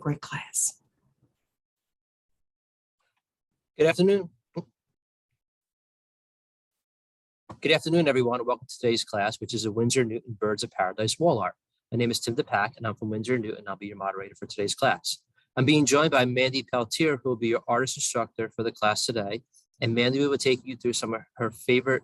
great class. Good afternoon. Good afternoon, everyone, and welcome to today's class, which is a Winsor Newton Birds of Paradise wall art. My name is Tim DePack, and I'm from Winsor Newton. I'll be your moderator for today's class. I'm being joined by Mandy Peltier, who will be your artist instructor for the class today. And Mandy will take you through some of her favorite,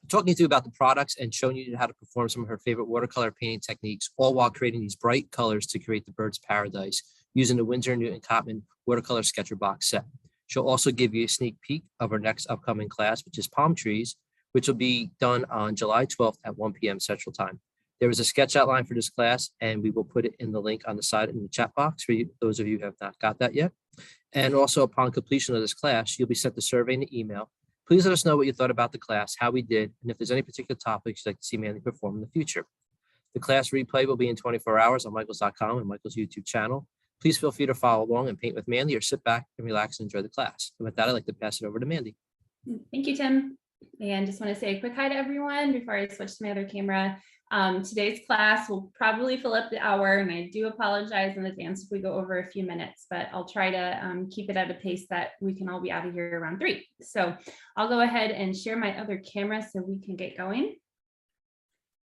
talking you through about the products and showing you how to perform some of her favorite watercolor painting techniques, all while creating these bright colors to create the bird's paradise using the Winsor Newton Cotman watercolor sketcher box set. She'll also give you a sneak peek of our next upcoming class, which is palm trees, which will be done on July 12th at 1 p.m. Central Time. There is a sketch outline for this class, and we will put it in the link on the side in the chat box for you, those of you who have not got that yet. And also, upon completion of this class, you'll be sent the survey in the email. Please let us know what you thought about the class, how we did, and if there's any particular topics you'd like to see Mandy perform in the future. The class replay will be in 24 hours on Michaels.com and Michaels' YouTube channel. Please feel free to follow along and paint with Mandy or sit back and relax and enjoy the class. And with that, I'd like to pass it over to Mandy. Thank you, Tim. And just want to say a quick hi to everyone before I switch to my other camera. Today's class will probably fill up the hour, and I do apologize in advance if we go over a few minutes, but I'll try to keep it at a pace that we can all be out of here around 3. So I'll go ahead and share my other camera so we can get going.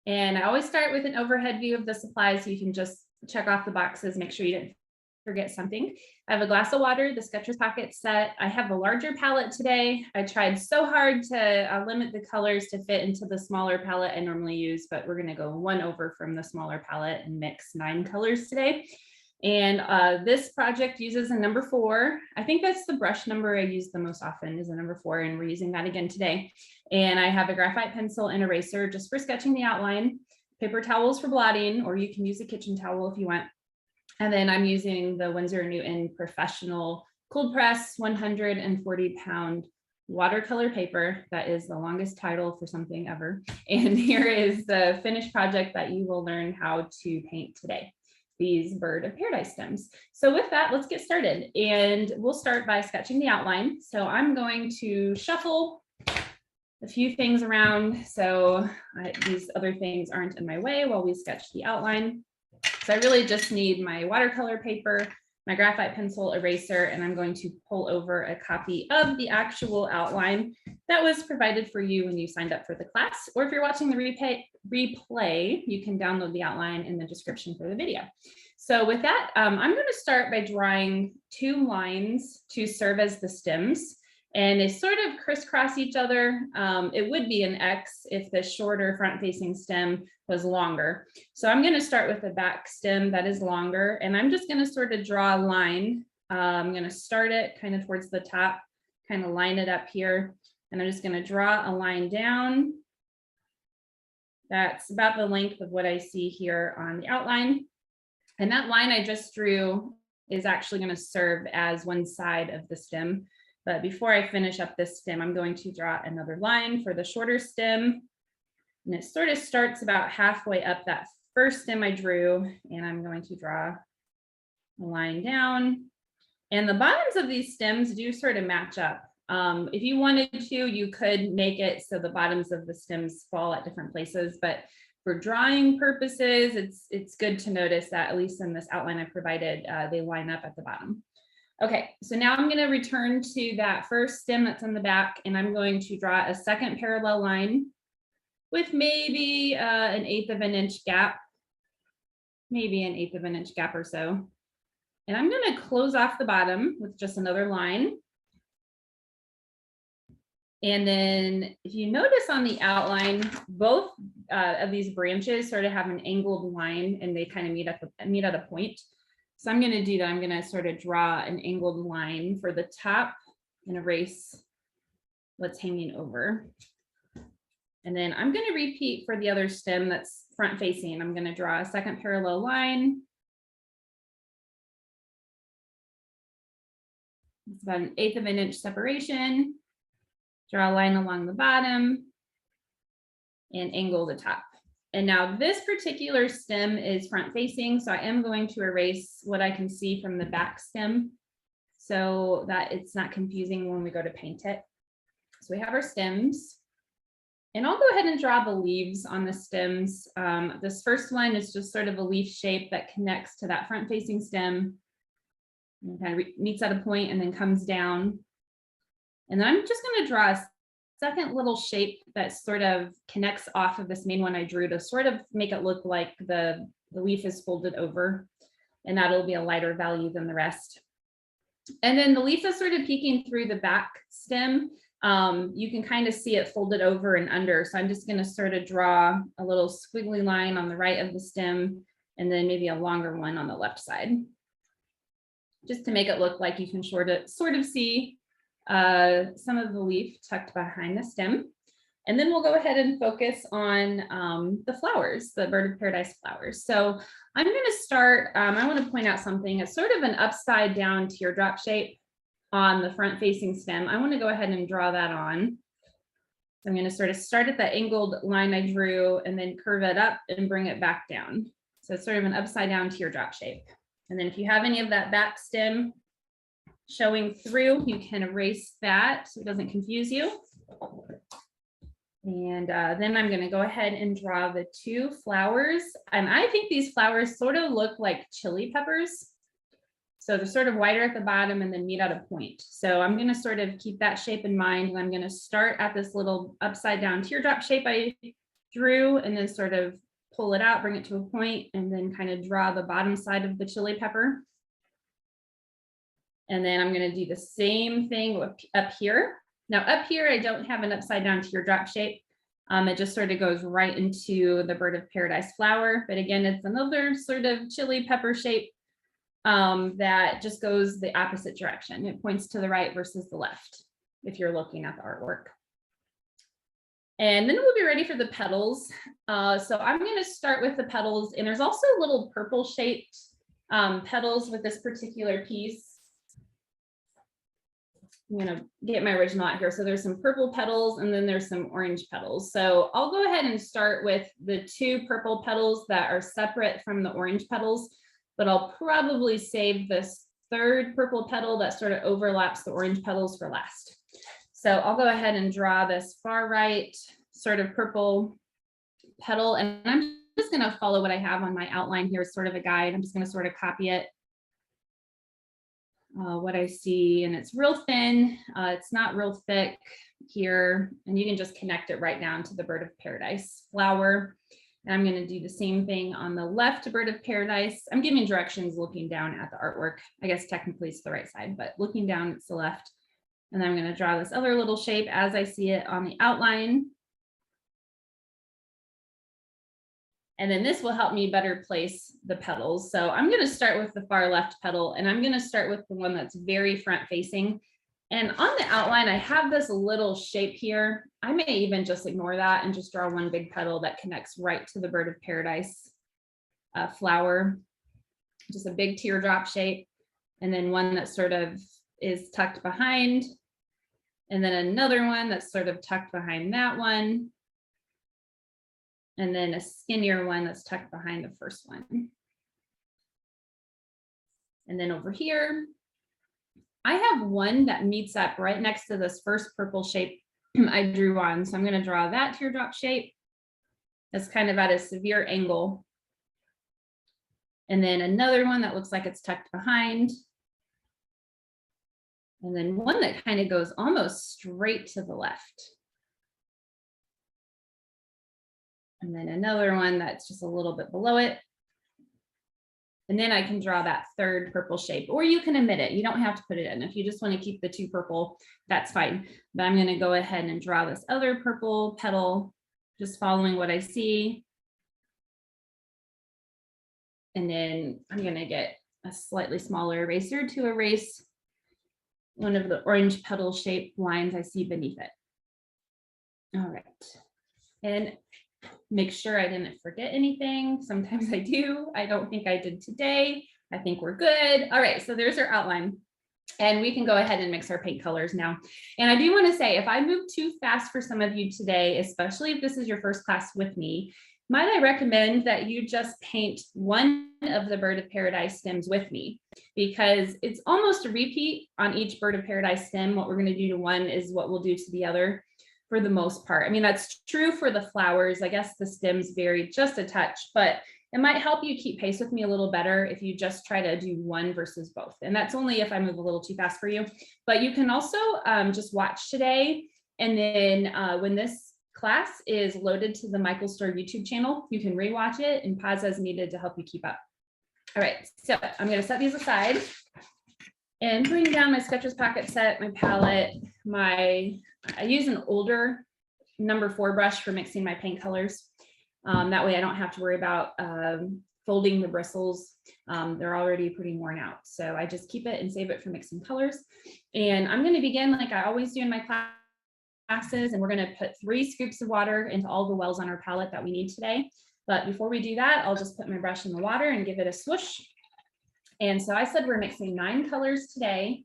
And I always start with an overhead view of the supplies so you can just check off the boxes, make sure you didn't forget something. I have a glass of water, the Sketchers Pocket set. I have a larger palette today. I tried so hard to limit the colors to fit into the smaller palette I normally use, but we're going to go 1 over from the smaller palette and mix 9 colors today. And this project uses a number 4. I think that's the brush number I use the most often is a number 4, and we're using that again today. And I have a graphite pencil and eraser just for sketching the outline, paper towels for blotting, or you can use a kitchen towel if you want. And then I'm using the Winsor Newton Professional Cold Press 140-pound watercolor paper. That is the longest title for something ever. And here is the finished project that you will learn how to paint today, these bird of paradise stems. So with that, let's get started. And we'll start by sketching the outline. So I'm going to shuffle a few things around so these other things aren't in my way while we sketch the outline. So I really just need my watercolor paper, my graphite pencil, eraser, and I'm going to pull over a copy of the actual outline that was provided for you when you signed up for the class. Or if you're watching the replay, you can download the outline in the description for the video. So with that, I'm going to start by drawing 2 lines to serve as the stems. And they sort of crisscross each other. It would be an X if the shorter front-facing stem was longer. So I'm going to start with the back stem that is longer, and I'm just going to sort of draw a line. I'm going to start it kind of towards the top, kind of line it up here, and I'm just going to draw a line down. That's about the length of what I see here on the outline. And that line I just drew is actually going to serve as one side of the stem. But before I finish up this stem, I'm going to draw another line for the shorter stem. And it sort of starts about halfway up that first stem I drew, and I'm going to draw a line down. And the bottoms of these stems do sort of match up. If you wanted to, you could make it so the bottoms of the stems fall at different places, but for drawing purposes, it's good to notice that at least in this outline I provided, they line up at the bottom. Okay, so now I'm going to return to that first stem that's in the back, and I'm going to draw a second parallel line with maybe an 1/8 of an inch gap, maybe an 1/8 of an inch gap or so. And I'm going to close off the bottom with just another line. And then if you notice on the outline, both of these branches sort of have an angled line, and they kind of meet at a point. So I'm going to do that. I'm going to sort of draw an angled line for the top and erase what's hanging over. And then I'm going to repeat for the other stem that's front facing. I'm going to draw a second parallel line. It's about an 1/8 of an inch separation. Draw a line along the bottom and angle the top. And now this particular stem is front facing, so I am going to erase what I can see from the back stem so that it's not confusing when we go to paint it. So we have our stems. And I'll go ahead and draw the leaves on the stems. This first one is just sort of a leaf shape that connects to that front facing stem. And kind of meets at a point and then comes down. And then I'm just going to draw a second little shape that sort of connects off of this main one I drew to sort of make it look like the leaf is folded over, and that'll be a lighter value than the rest. And then the leaf is sort of peeking through the back stem. You can kind of see it folded over and under. So I'm just going to sort of draw a little squiggly line on the right of the stem, and then maybe a longer one on the left side, just to make it look like you can sort of see some of the leaf tucked behind the stem. And then we'll go ahead and focus on the flowers, the bird of paradise flowers. So I'm going to start, I want to point out something. It's sort of an upside down teardrop shape on the front facing stem. I want to go ahead and draw that on. So I'm going to sort of start at the angled line I drew and then curve it up and bring it back down. So it's sort of an upside down teardrop shape. And then if you have any of that back stem showing through, you can erase that so it doesn't confuse you. And then I'm going to go ahead and draw the two flowers. And I think these flowers sort of look like chili peppers. So they're sort of wider at the bottom and then meet at a point. So I'm going to sort of keep that shape in mind. And I'm going to start at this little upside down teardrop shape I drew, and then sort of pull it out, bring it to a point, and then kind of draw the bottom side of the chili pepper. And then I'm going to do the same thing up here. Now up here, I don't have an upside down teardrop shape. It just sort of goes right into the bird of paradise flower. But again, it's another sort of chili pepper shape that just goes the opposite direction. It points to the right versus the left if you're looking at the artwork. And then we'll be ready for the petals. So I'm going to start with the petals, and there's also little purple shaped petals with this particular piece. I'm going to get my original out here. So there's some purple petals and then there's some orange petals. So I'll go ahead and start with the two purple petals that are separate from the orange petals, but I'll probably save this third purple petal that sort of overlaps the orange petals for last. So I'll go ahead and draw this far right sort of purple petal, and I'm just going to follow what I have on my outline here as sort of a guide. I'm just going to sort of copy it. What I see, and it's real thin, it's not real thick here, and you can just connect it right down to the bird of paradise flower. And I'm going to do the same thing on the left bird of paradise. I'm giving directions looking down at the artwork. I guess technically it's the right side, but looking down it's the left. And then I'm going to draw this other little shape as I see it on the outline. And then this will help me better place the petals. So I'm going to start with the far left petal, and I'm going to start with the one that's very front facing. And on the outline, I have this little shape here. I may even just ignore that and just draw one big petal that connects right to the bird of paradise flower. Just a big teardrop shape. And then one that sort of is tucked behind. And then another one that's sort of tucked behind that one. And then a skinnier one that's tucked behind the first one. And then over here, I have one that meets up right next to this first purple shape I drew on. So I'm going to draw that teardrop shape. That's kind of at a severe angle. And then another one that looks like it's tucked behind. And then one that kind of goes almost straight to the left. And then another one that's just a little bit below it. And then I can draw that third purple shape, or you can omit it. You don't have to put it in. If you just want to keep the two purple, that's fine. But I'm going to go ahead and draw this other purple petal, just following what I see. And then I'm going to get a slightly smaller eraser to erase one of the orange petal shaped lines I see beneath it. All right. And make sure I didn't forget anything. Sometimes I do. I don't think I did today. I think we're good. All right, so there's our outline. And we can go ahead and mix our paint colors now. And I do want to say, if I move too fast for some of you today, especially if this is your first class with me, might I recommend that you just paint one of the bird of paradise stems with me, because it's almost a repeat on each bird of paradise stem. What we're going to do to one is what we'll do to the other. For the most part. I mean, that's true for the flowers. I guess the stems vary just a touch, but It might help you keep pace with me a little better if you just try to do one versus both. And that's only if I move a little too fast for you. But you can also just watch today. And then when this class is loaded to the Michael Store YouTube channel, you can rewatch it and pause as needed to help you keep up. All right, so I'm going to set these aside and bring down my Sketchers pocket set, my palette, I use an older number 4 brush for mixing my paint colors. That way I don't have to worry about folding the bristles. They're already pretty worn out. So I just keep it and save it for mixing colors. And I'm going to begin like I always do in my classes, and we're going to put 3 scoops of water into all the wells on our palette that we need today. But before we do that, I'll just put my brush in the water and give it a swoosh. And so I said we're mixing 9 colors today.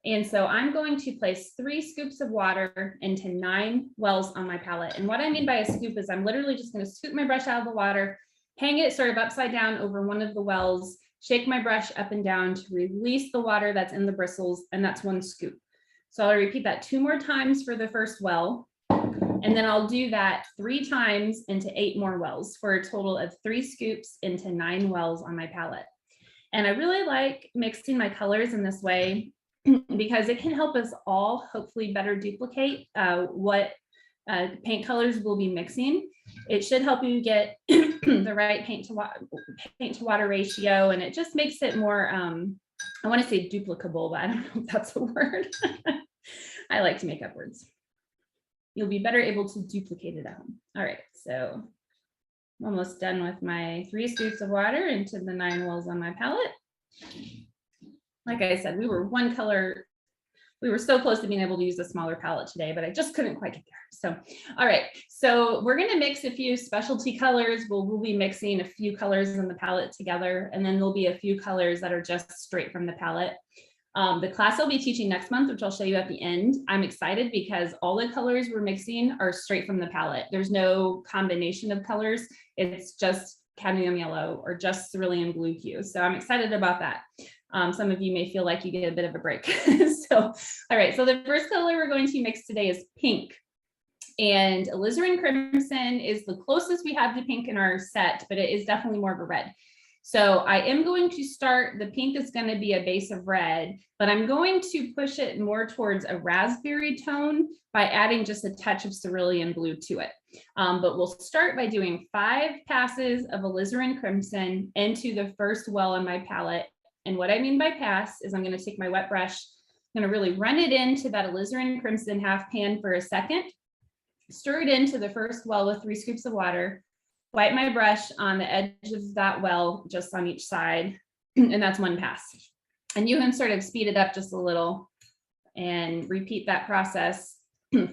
And so I'm going to place 3 scoops of water into 9 wells on my palette. And what I mean by a scoop is I'm literally just going to scoop my brush out of the water, hang it sort of upside down over one of the wells, shake my brush up and down to release the water that's in the bristles, and that's 1 scoop. So I'll repeat that 2 more times for the first well, and then I'll do that 3 times into 8 more wells for a total of 3 scoops into 9 wells on my palette. And I really like mixing my colors in this way because it can help us all hopefully better duplicate what paint colors we'll be mixing. It should help you get the right paint to water ratio, and it just makes it more, I want to say duplicable, but I don't know if that's a word. I like to make up words. You'll be better able to duplicate it at home. All right, so I'm almost done with my 3 scoops of water into the 9 wells on my palette. Like I said, we were so close to being able to use a smaller palette today, but I just couldn't quite get there. So, all right, so we're going to mix a few specialty colors. We'll be mixing a few colors in the palette together, and then there'll be a few colors that are just straight from the palette. The class I'll be teaching next month, which I'll show you at the end, I'm excited because all the colors we're mixing are straight from the palette. There's no combination of colors. It's just cadmium yellow or just cerulean blue hue. So I'm excited about that. Some of you may feel like you get a bit of a break. So, all right, so the first color we're going to mix today is pink. And alizarin crimson is the closest we have to pink in our set, but it is definitely more of a red. So I am going to start, the pink is going to be a base of red, but I'm going to push it more towards a raspberry tone by adding just a touch of cerulean blue to it. But we'll start by doing 5 passes of alizarin crimson into the first well on my palette. And what I mean by pass is I'm going to take my wet brush, I'm going to really run it into that alizarin crimson half pan for a second, stir it into the first well with 3 scoops of water, wipe my brush on the edge of that well, just on each side, and that's 1 pass. And you can sort of speed it up just a little and repeat that process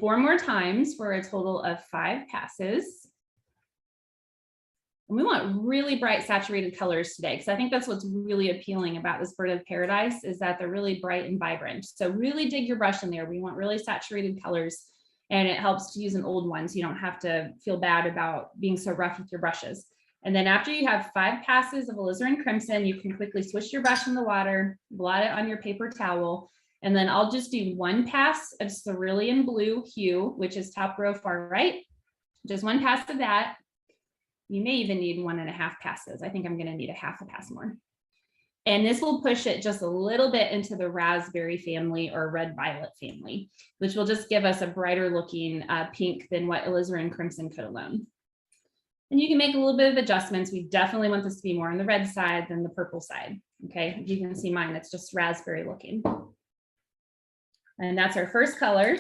4 more times for a total of 5 passes. And we want really bright saturated colors today, because I think that's what's really appealing about this bird of paradise is that they're really bright and vibrant. So really dig your brush in there. We want really saturated colors, and it helps to use an old one so you don't have to feel bad about being so rough with your brushes. And then after you have 5 passes of alizarin crimson, you can quickly swish your brush in the water, blot it on your paper towel, and then I'll just do 1 pass of cerulean blue hue, which is top row far right. Just 1 pass of that. You may even need 1.5 passes. I think I'm going to need a half a pass more. And this will push it just a little bit into the raspberry family or red violet family, which will just give us a brighter looking pink than what alizarin crimson could alone. And you can make a little bit of adjustments. We definitely want this to be more on the red side than the purple side. Okay, you can see mine, it's just raspberry looking. And that's our first color.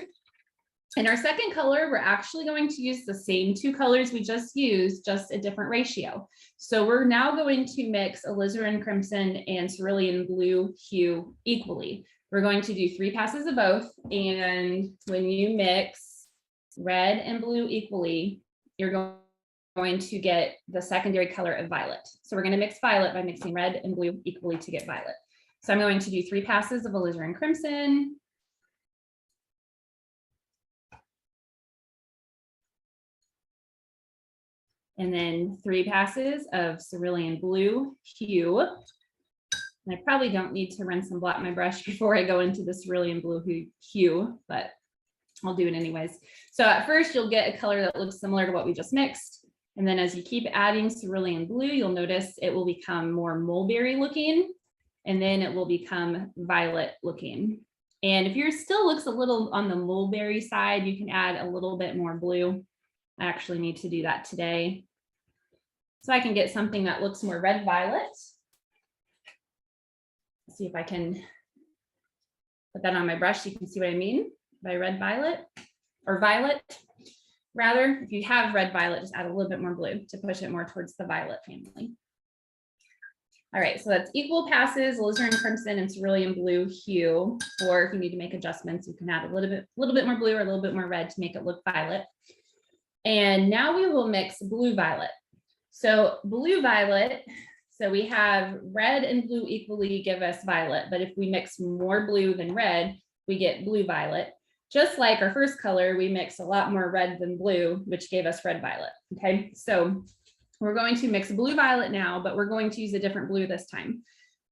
In our second color, we're actually going to use the same 2 colors we just used, just a different ratio. So we're now going to mix alizarin crimson and cerulean blue hue equally. We're going to do 3 passes of both. And when you mix red and blue equally, you're going to get the secondary color of violet. So we're going to mix violet by mixing red and blue equally to get violet. So I'm going to do 3 passes of alizarin crimson. And then 3 passes of cerulean blue hue. And I probably don't need to rinse and blot my brush before I go into the cerulean blue hue, but I'll do it anyways. So at first you'll get a color that looks similar to what we just mixed. And then as you keep adding cerulean blue, you'll notice it will become more mulberry looking, and then it will become violet looking. And if yours still looks a little on the mulberry side, you can add a little bit more blue. I actually need to do that today, so I can get something that looks more red violet. Let's see if I can put that on my brush. You can see what I mean by red violet, or violet rather. If you have red violet, just add a little bit more blue to push it more towards the violet family. All right, so that's equal passes, alizarin crimson and cerulean blue hue. Or if you need to make adjustments, you can add a little bit more blue or a little bit more red to make it look violet. And now we will mix blue violet. So blue violet, so we have red and blue equally give us violet, but if we mix more blue than red, we get blue violet. Just like our first color, we mix a lot more red than blue, which gave us red violet. Okay, so we're going to mix blue violet now, but we're going to use a different blue this time.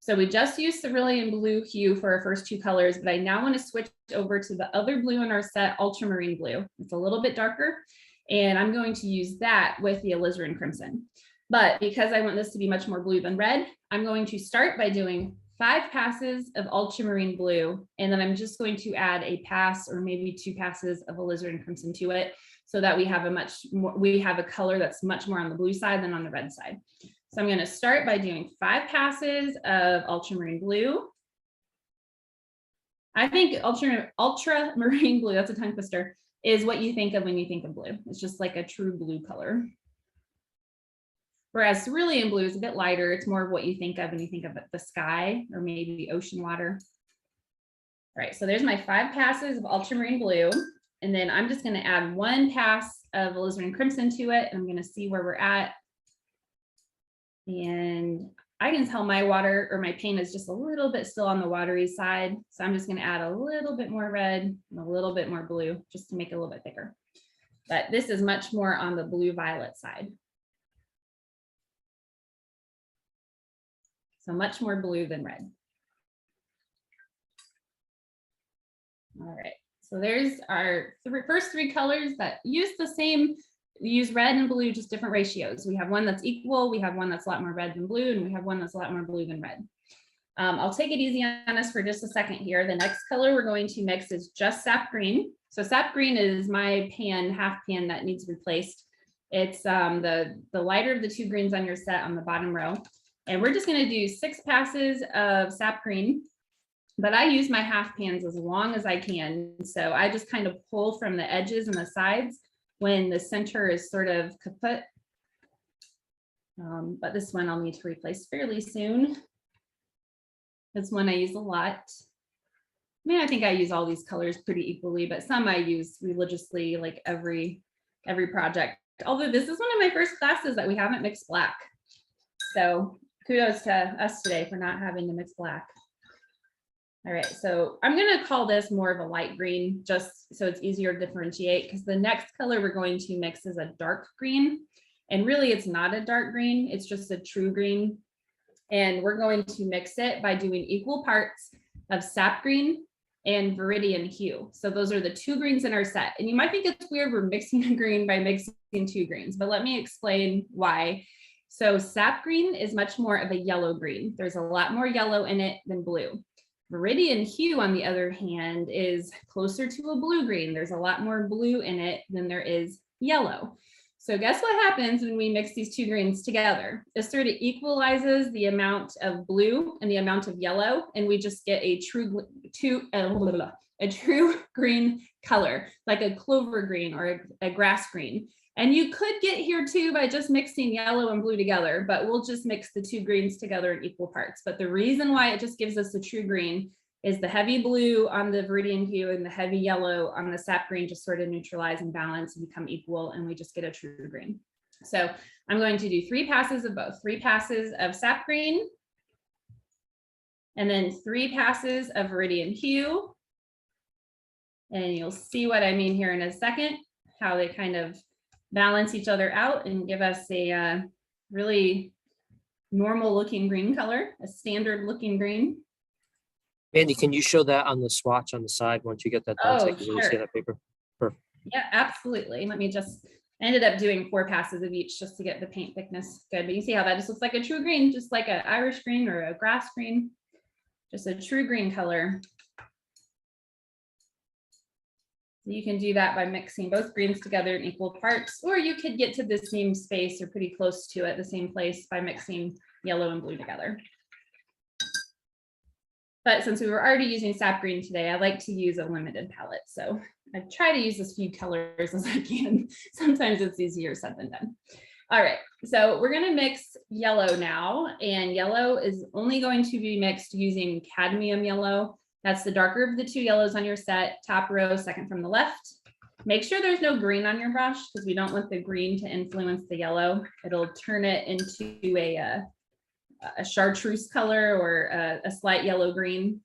So we just used cerulean blue hue for our first two colors, but I now want to switch over to the other blue in our set, ultramarine blue. It's a little bit darker, and I'm going to use that with the alizarin crimson. But because I want this to be much more blue than red, I'm going to start by doing 5 passes of ultramarine blue, and then I'm just going to add a pass or maybe 2 passes of alizarin crimson to it, so that we have a color that's much more on the blue side than on the red side. So I'm going to start by doing 5 passes of ultramarine blue. I think ultramarine blue, that's a tongue twister, is what you think of when you think of blue. It's just like a true blue color. Whereas cerulean blue is a bit lighter. It's more of what you think of when you think of the sky or maybe ocean water. All right, so there's my 5 passes of ultramarine blue. And then I'm just going to add 1 pass of alizarin crimson to it. And I'm going to see where we're at. And I can tell my water or my paint is just a little bit still on the watery side. So I'm just going to add a little bit more red and a little bit more blue just to make it a little bit thicker. But this is much more on the blue violet side. So much more blue than red. All right. So there's our first 3 colors that use the same, we use red and blue, just different ratios. We have one that's equal, we have one that's a lot more red than blue, and we have one that's a lot more blue than red. I'll take it easy on us for just a second here. The next color we're going to mix is just sap green. So sap green is my pan, half pan that needs replaced. It's the lighter of the 2 greens on your set on the bottom row. And we're just going to do 6 passes of sap green. But I use my half pans as long as I can. So I just kind of pull from the edges and the sides when the center is sort of kaput. But this one I'll need to replace fairly soon. This one I use a lot. I mean, I think I use all these colors pretty equally, but some I use religiously, like every project. Although this is one of my first classes that we haven't mixed black. So kudos to us today for not having to mix black. All right, so I'm going to call this more of a light green, just so it's easier to differentiate, because the next color we're going to mix is a dark green. And really, it's not a dark green, it's just a true green. And we're going to mix it by doing equal parts of sap green and Viridian Hue. So those are the 2 greens in our set. And you might think it's weird we're mixing a green by mixing 2 greens, but let me explain why. So sap green is much more of a yellow green. There's a lot more yellow in it than blue. Viridian Hue, on the other hand, is closer to a blue green. There's a lot more blue in it than there is yellow. So guess what happens when we mix these 2 greens together? It sort of equalizes the amount of blue and the amount of yellow, and we just get a true green color, like a clover green or a grass green. And you could get here too by just mixing yellow and blue together, but we'll just mix the 2 greens together in equal parts. But the reason why it just gives us a true green is the heavy blue on the Viridian Hue and the heavy yellow on the sap green just sort of neutralize and balance and become equal, and we just get a true green. So I'm going to do 3 passes of both, 3 passes of sap green, and then 3 passes of Viridian Hue. And you'll see what I mean here in a second, how they kind of balance each other out and give us a really normal looking green color, a standard looking green. Mandy, can you show that on the swatch on the side once you get that done? Oh, so I can really see sure. that paper? Perfect. Yeah, absolutely. Let me just I ended up doing 4 passes of each just to get the paint thickness good. But you see how that just looks like a true green, just like an Irish green or a grass green, just a true green color. You can do that by mixing both greens together in equal parts, or you could get to the same space or pretty close to it, the same place, by mixing yellow and blue together. But since we were already using sap green today, I like to use a limited palette. So I try to use as few colors as I can. Sometimes it's easier said than done. All right, so we're going to mix yellow now, and yellow is only going to be mixed using cadmium yellow. That's the darker of the 2 yellows on your set, top row, second from the left. Make sure there's no green on your brush because we don't want the green to influence the yellow. It'll turn it into a chartreuse color or a slight yellow green.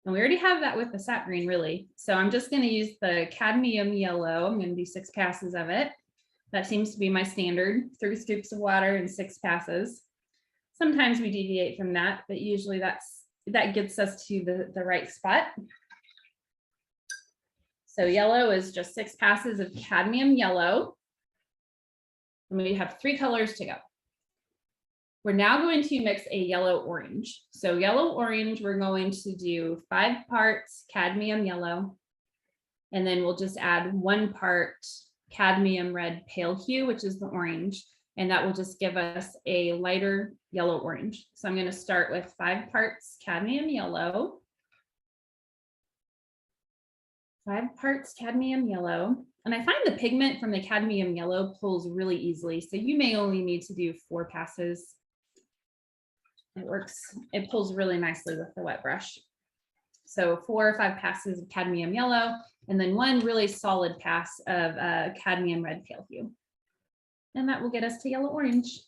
And we already have that with the sap green, really. So I'm just going to use the cadmium yellow. I'm going to do 6 passes of it. That seems to be my standard, 3 scoops of water and 6 passes. Sometimes we deviate from that, but usually that gets us to the right spot. So yellow is just 6 passes of cadmium yellow. And we have 3 colors to go. We're now going to mix a yellow orange. So yellow orange, we're going to do 5 parts cadmium yellow. And then we'll just add 1 part cadmium red pale hue, which is the orange. And that will just give us a lighter yellow orange. So I'm going to start with 5 parts cadmium yellow. 5 parts cadmium yellow. And I find the pigment from the cadmium yellow pulls really easily. So you may only need to do 4 passes. It works, it pulls really nicely with the wet brush. So 4 or 5 passes of cadmium yellow, and then 1 really solid pass of cadmium red pale hue. And that will get us to yellow orange.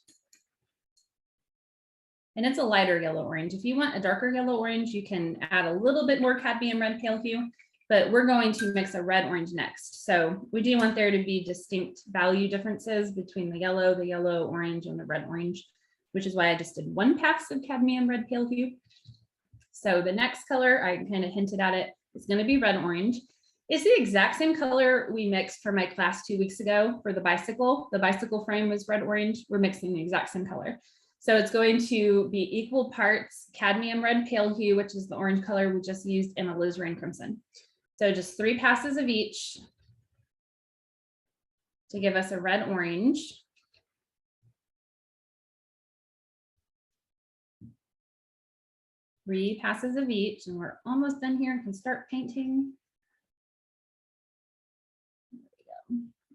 And it's a lighter yellow orange. If you want a darker yellow orange, you can add a little bit more cadmium red pale hue, but we're going to mix a red orange next. So we do want there to be distinct value differences between the yellow orange, and the red orange, which is why I just did 1 pass of cadmium red pale hue. So the next color, I kind of hinted at it, it's going to be red orange. It's the exact same color we mixed for my class 2 weeks ago for the bicycle. The bicycle frame was red orange. We're mixing the exact same color. So it's going to be equal parts cadmium red pale hue, which is the orange color we just used, and alizarin crimson. So just 3 passes of each to give us a red orange. Three passes of each, and we're almost done here and can start painting.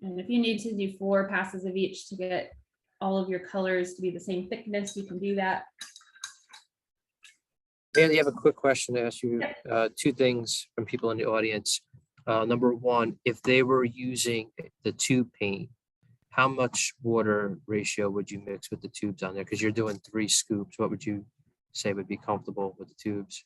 And if you need to do 4 passes of each to get all of your colors to be the same thickness, you can do that. Mandy, I have a quick question to ask you. 2 things from people in the audience. Number 1, if they were using the tube paint, how much water ratio would you mix with the tubes on there? Because you're doing 3 scoops. What would you say would be comfortable with the tubes?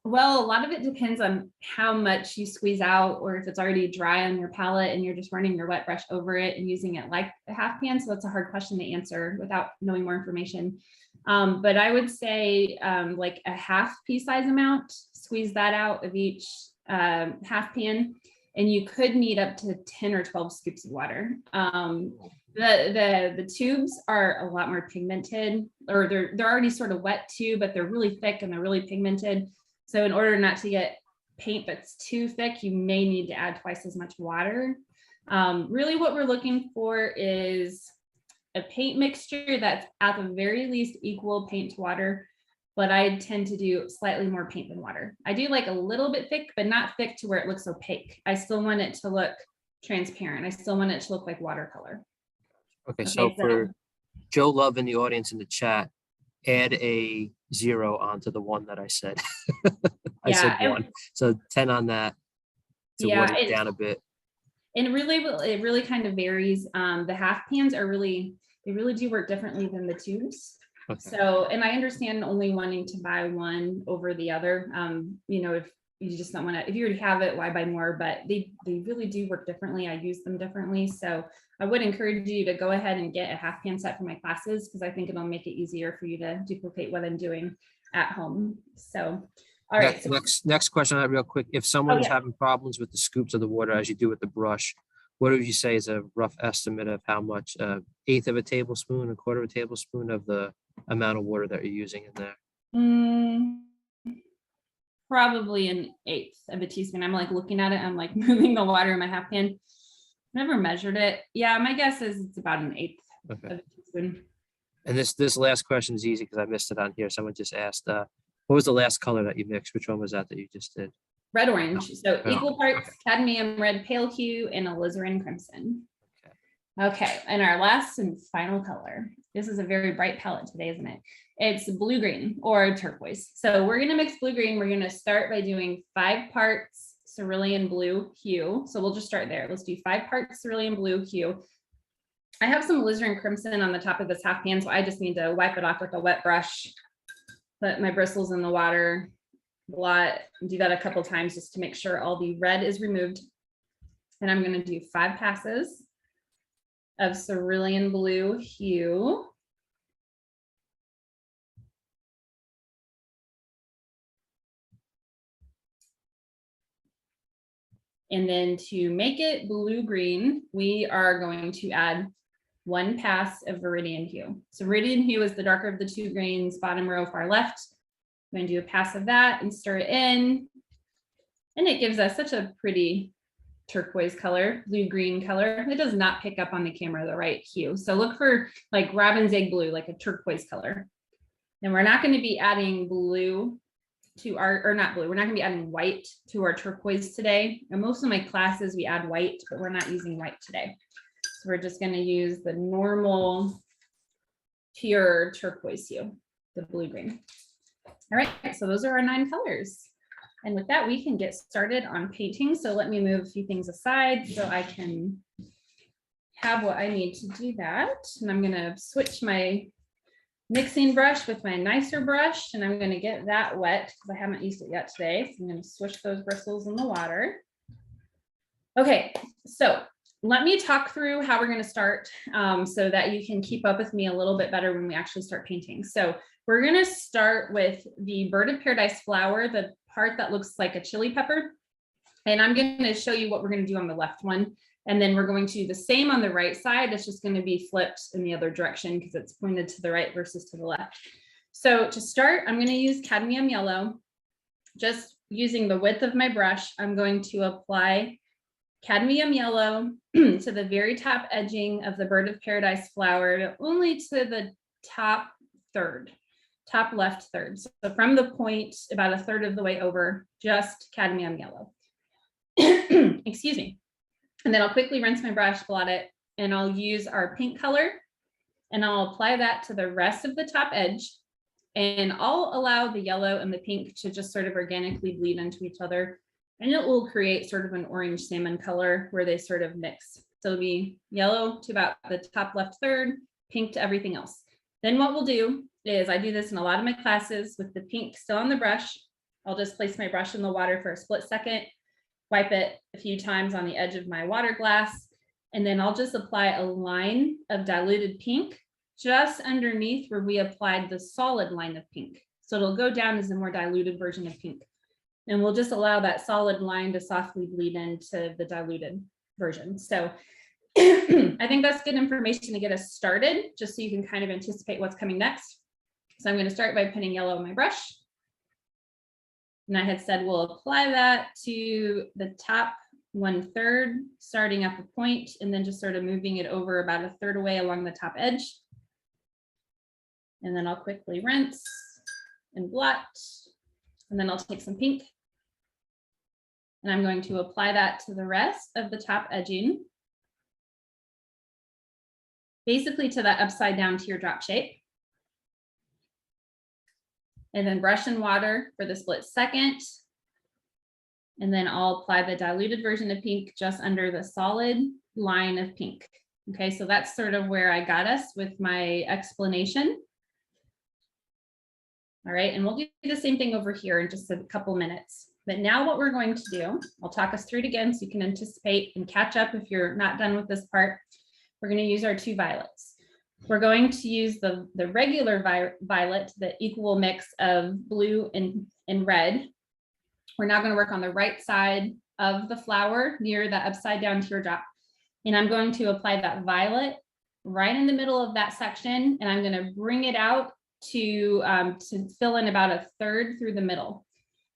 Well, a lot of it depends on how much you squeeze out, or if it's already dry on your palette and you're just running your wet brush over it and using it like a half pan. So that's a hard question to answer without knowing more information. But I would say like a half pea size amount, squeeze that out of each half pan, and you could need up to 10 or 12 scoops of water. The tubes are a lot more pigmented, or they're already sort of wet too, but they're really thick and they're really pigmented. So in order not to get paint that's too thick, you may need to add twice as much water. Really what we're looking for is a paint mixture that's at the very least equal paint to water, but I tend to do slightly more paint than water. I do like a little bit thick, but not thick to where it looks opaque. I still want it to look transparent. I still want it to look like watercolor. Okay, so for Joe Love in the audience in the chat, add a 0 onto the 1 that I said. I said 1. So 10 on that to water it down a bit. And it really kind of varies. The half pans they really do work differently than the tubes. Okay. So, and I understand only wanting to buy one over the other. You know, if you just don't want to, if you already have it, why buy more? But they really do work differently. I use them differently. So I would encourage you to go ahead and get a half pan set for my classes, because I think it'll make it easier for you to duplicate what I'm doing at home. So, all right. Next question, real quick. If someone's having problems with the scoops of the water as you do with the brush, what would you say is a rough estimate of how much, eighth of a tablespoon, a quarter of a tablespoon of the amount of water that you're using in there? Probably an eighth of a teaspoon. I'm like looking at it, I'm like moving the water in my half pan. Never measured it. Yeah, my guess is it's about an eighth Okay. of a teaspoon. And this last question is easy because I missed it on here. Someone just asked, what was the last color that you mixed? Which one was that you just did? Red orange. So Oh, equal parts cadmium red pale hue and alizarin crimson. Okay, and our last and final color. This is a very bright palette today, isn't it? It's blue green or turquoise. So we're gonna mix blue green. We're gonna start by doing 5 parts cerulean blue hue. So we'll just start there. Let's do 5 parts cerulean blue hue. I have some alizarin crimson on the top of this half pan, so I just need to wipe it off with a wet brush, put my bristles in the water, do that a couple times just to make sure all the red is removed. And I'm gonna do 5 passes of cerulean blue hue. And then to make it blue-green, we are going to add 1 pass of Viridian Hue. So Viridian Hue is the darker of the 2 grains, bottom row far left. I'm going to do a pass of that and stir it in. And it gives us such a pretty turquoise color, blue-green color. It does not pick up on the camera the right hue. So look for like robin's egg blue, like a turquoise color. And we're not going to be adding blue to our, or not blue, we're not gonna be adding white to our turquoise today. And most of my classes, we add white, but we're not using white today. So we're just gonna use the normal pure turquoise hue, the blue-green. All right, so those are our 9 colors. And with that, we can get started on painting. So let me move a few things aside so I can have what I need to do that. And I'm gonna switch my mixing brush with my nicer brush, and I'm going to get that wet because I haven't used it yet today. So I'm going to swish those bristles in the water. Okay, so let me talk through how we're going to start so that you can keep up with me a little bit better when we actually start painting. So we're going to start with the Bird of Paradise flower, the part that looks like a chili pepper. And I'm going to show you what we're going to do on the left one. And then we're going to do the same on the right side. It's just going to be flipped in the other direction because it's pointed to the right versus to the left. So to start, I'm going to use cadmium yellow. Just using the width of my brush, I'm going to apply cadmium yellow to the very top edging of the Bird of Paradise flower, only to the top third, top left third. So from the point about a third of the way over, just cadmium yellow. Excuse me. And then I'll quickly rinse my brush, blot it, and I'll use our pink color and I'll apply that to the rest of the top edge. And I'll allow the yellow and the pink to just sort of organically bleed into each other. And it will create sort of an orange salmon color where they sort of mix. So it'll be yellow to about the top left third, pink to everything else. Then what we'll do is, I do this in a lot of my classes with the pink still on the brush. I'll just place my brush in the water for a split second, wipe it a few times on the edge of my water glass, and then I'll just apply a line of diluted pink just underneath where we applied the solid line of pink. So it'll go down as a more diluted version of pink. And we'll just allow that solid line to softly bleed into the diluted version. So I think that's good information to get us started, just so you can kind of anticipate what's coming next. So I'm going to start by putting yellow on my brush. And I had said we'll apply that to the top 1/3, starting at the point, and then just sort of moving it over about a third away along the top edge. And then I'll quickly rinse and blot. And then I'll take some pink. And I'm going to apply that to the rest of the top edging. Basically to that upside down teardrop shape. And then brush in water for the split second. And then I'll apply the diluted version of pink just under the solid line of pink. Okay, so that's sort of where I got us with my explanation. All right, and we'll do the same thing over here in just a couple minutes. But now what we're going to do, I'll talk us through it again so you can anticipate and catch up if you're not done with this part. We're going to use our 2 violets. We're going to use the regular violet, the equal mix of blue and red. We're now going to work on the right side of the flower near the upside down teardrop. And I'm going to apply that violet right in the middle of that section, and I'm going to bring it out to fill in about a third through the middle.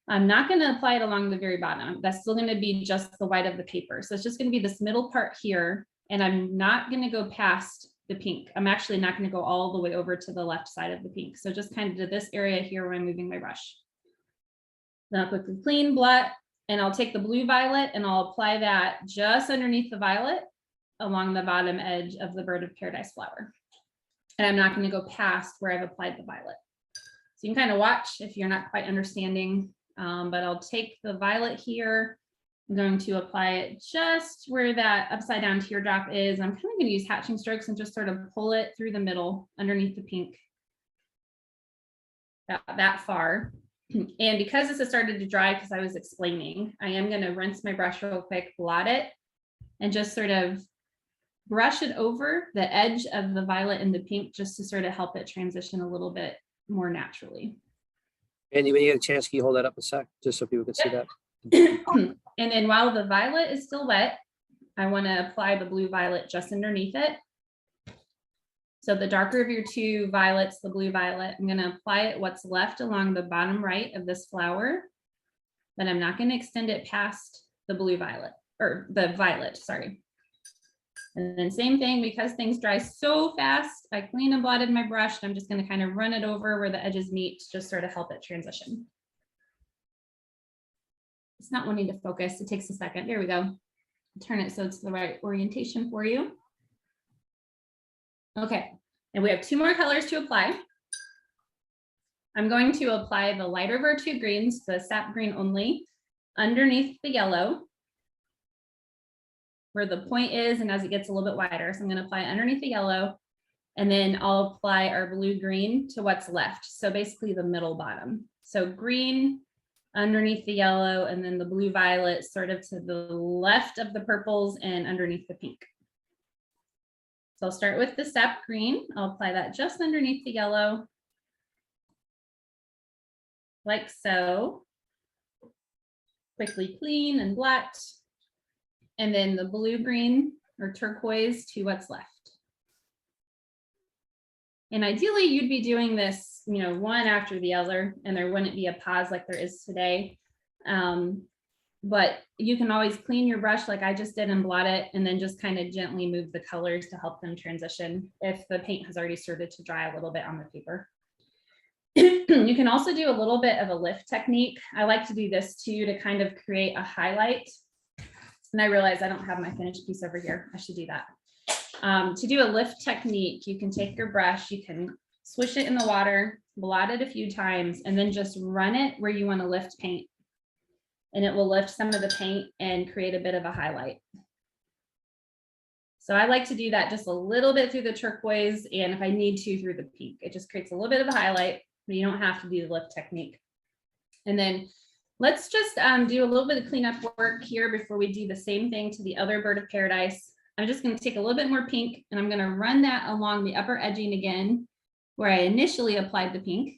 I'm not going to apply it along the very bottom. That's still going to be just the white of the paper. So it's just going to be this middle part here, and I'm not going to go past the pink. I'm actually not going to go all the way over to the left side of the pink. So just kind of to this area here where I'm moving my brush. Then I'll quickly clean, blot, and I'll take the blue violet and I'll apply that just underneath the violet along the bottom edge of the bird of paradise flower. And I'm not going to go past where I've applied the violet. So you can kind of watch if you're not quite understanding, but I'll take the violet here. I'm going to apply it just where that upside down teardrop is. I'm kind of going to use hatching strokes and just sort of pull it through the middle underneath the pink. That far. And because this has started to dry because I was explaining, I am going to rinse my brush real quick, blot it, and just sort of brush it over the edge of the violet and the pink just to sort of help it transition a little bit more naturally. Andy, when you get a chance, can you hold that up a sec, just so people can see that? And then while the violet is still wet, I want to apply the blue violet just underneath it. So the darker of your two violets, the blue violet, I'm going to apply it what's left along the bottom right of this flower, but I'm not going to extend it past the blue violet, or the violet, sorry. And then same thing, because things dry so fast, I clean and blotted my brush, and I'm just going to kind of run it over where the edges meet, just sort of help it transition. It's not wanting to focus. It takes a second. There we go. Turn it so it's the right orientation for you. Okay, and we have two more colors to apply. I'm going to apply the lighter of our two greens, the sap green only, underneath the yellow, where the point is, and as it gets a little bit wider. So I'm going to apply it underneath the yellow, and then I'll apply our blue green to what's left. So basically the middle bottom. So green underneath the yellow, and then the blue violet sort of to the left of the purples and underneath the pink. So I'll start with the sap green. I'll apply that just underneath the yellow, like so. Quickly clean and blot. And then the blue green or turquoise to what's left. And ideally you'd be doing this, you know, one after the other, and there wouldn't be a pause like there is today. But you can always clean your brush like I just did and blot it, and then just kind of gently move the colors to help them transition if the paint has already started to dry a little bit on the paper. You can also do a little bit of a lift technique. I like to do this too to kind of create a highlight. And I realize I don't have my finished piece over here. I should do that. To do a lift technique, you can take your brush, you can swish it in the water, blot it a few times, and then just run it where you want to lift paint. And it will lift some of the paint and create a bit of a highlight. So I like to do that just a little bit through the turquoise, and if I need to, through the pink. It just creates a little bit of a highlight, but you don't have to do the lift technique. And then let's just do a little bit of cleanup work here before we do the same thing to the other bird of paradise. I'm just going to take a little bit more pink, and I'm going to run that along the upper edging again, where I initially applied the pink.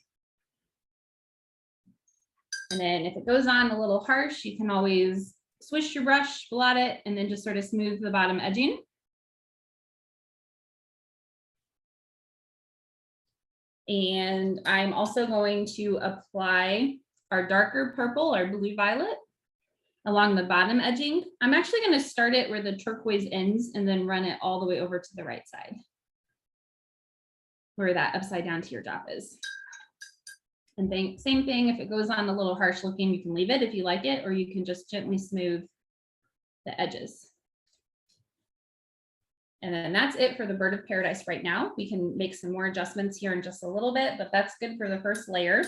And then if it goes on a little harsh, you can always swish your brush, blot it, and then just sort of smooth the bottom edging. And I'm also going to apply our darker purple, our blue violet, along the bottom edging. I'm actually going to start it where the turquoise ends and then run it all the way over to the right side, where that upside down teardrop is. And then same thing, if it goes on a little harsh looking, you can leave it if you like it, or you can just gently smooth the edges. And then that's it for the bird of paradise right now. We can make some more adjustments here in just a little bit, but that's good for the first layer.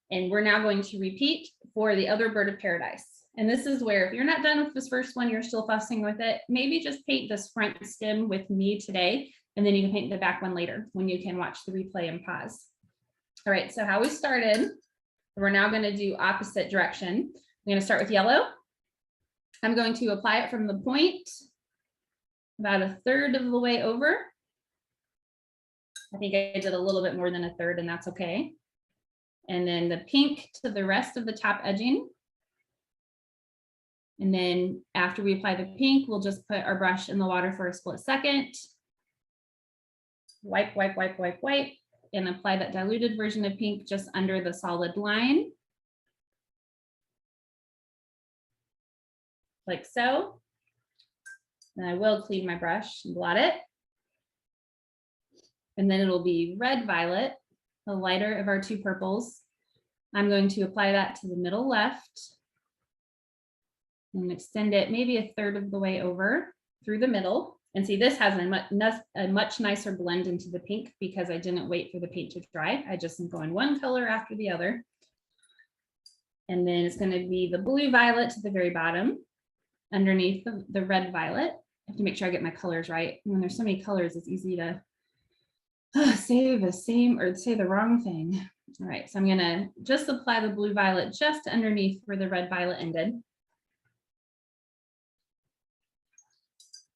And we're now going to repeat for the other bird of paradise. And this is where, if you're not done with this first one, you're still fussing with it, maybe just paint this front stem with me today, and then you can paint the back one later when you can watch the replay and pause. All right, so how we started, we're now going to do opposite direction. I'm going to start with yellow. I'm going to apply it from the point about a third of the way over. I think I did a little bit more than a third, and that's okay. And then the pink to the rest of the top edging. And then after we apply the pink, we'll just put our brush in the water for a split second. Wipe, wipe, wipe, wipe, wipe, and apply that diluted version of pink just under the solid line. Like so. And I will clean my brush and blot it. And then it'll be red violet, the lighter of our two purples. I'm going to apply that to the middle left and extend it maybe a third of the way over through the middle. And see, this has a much nicer blend into the pink because I didn't wait for the paint to dry. I just am going one color after the other. And then it's going to be the blue violet to the very bottom underneath the red violet. I have to make sure I get my colors right. When there's so many colors, it's easy to say the same or say the wrong thing. All right, so I'm going to just apply the blue violet just underneath where the red violet ended.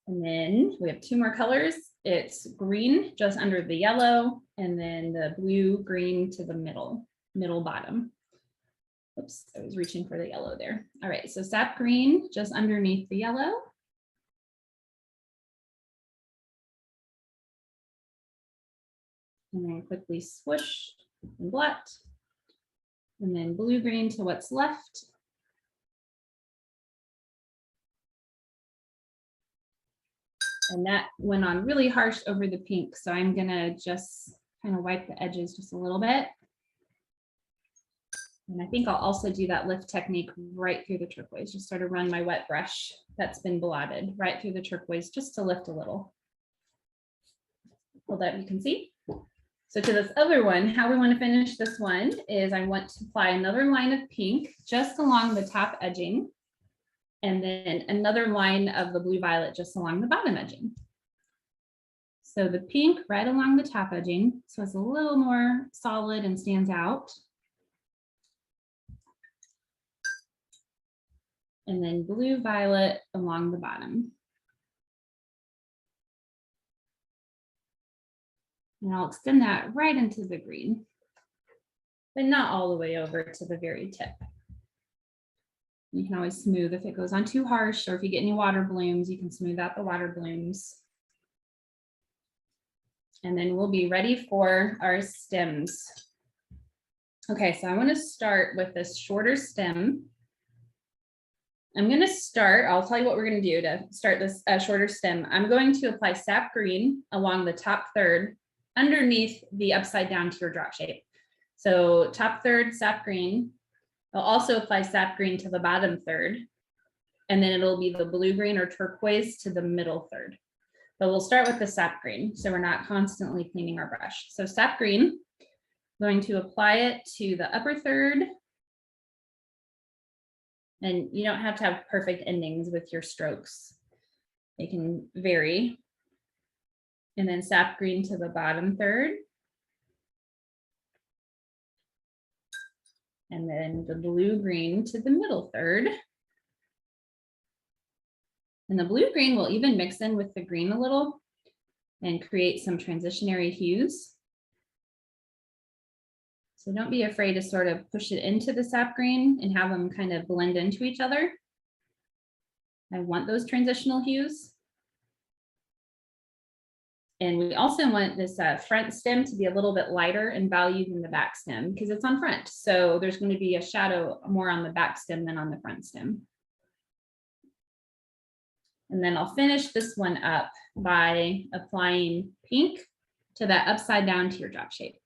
And then we have two more colors. It's green just under the yellow, and then the blue green to the middle bottom. Oops, I was reaching for the yellow there. All right, so sap green just underneath the yellow. And then quickly swoosh and blot. And then blue green to what's left. And that went on really harsh over the pink. So I'm gonna just kind of wipe the edges just a little bit. And I think I'll also do that lift technique right through the turquoise, just sort of run my wet brush that's been blotted right through the turquoise just to lift a little. Hold up, you can see. So to this other one, how we want to finish this one is I want to apply another line of pink just along the top edging. And then another line of the blue violet just along the bottom edging. So the pink right along the top edging, so it's a little more solid and stands out. And then blue violet along the bottom. And I'll extend that right into the green, but not all the way over to the very tip. You can always smooth if it goes on too harsh, or if you get any water blooms, you can smooth out the water blooms. And then we'll be ready for our stems. Okay, so I want to start with this shorter stem. I'm going to start, I'll tell you what we're going to do to start this shorter stem. I'm going to apply sap green along the top third underneath the upside down teardrop shape. So top third, sap green. I'll also apply sap green to the bottom third, and then it'll be the blue green or turquoise to the middle third. But we'll start with the sap green, so we're not constantly cleaning our brush. So sap green, I'm going to apply it to the upper third. And you don't have to have perfect endings with your strokes. They can vary. And then sap green to the bottom third. And then the blue green to the middle third. And the blue green will even mix in with the green a little and create some transitionary hues. So don't be afraid to sort of push it into the sap green and have them kind of blend into each other. I want those transitional hues. And we also want this front stem to be a little bit lighter in value than the back stem because it's on front. So there's going to be a shadow more on the back stem than on the front stem. And then I'll finish this one up by applying pink to that upside down teardrop shape.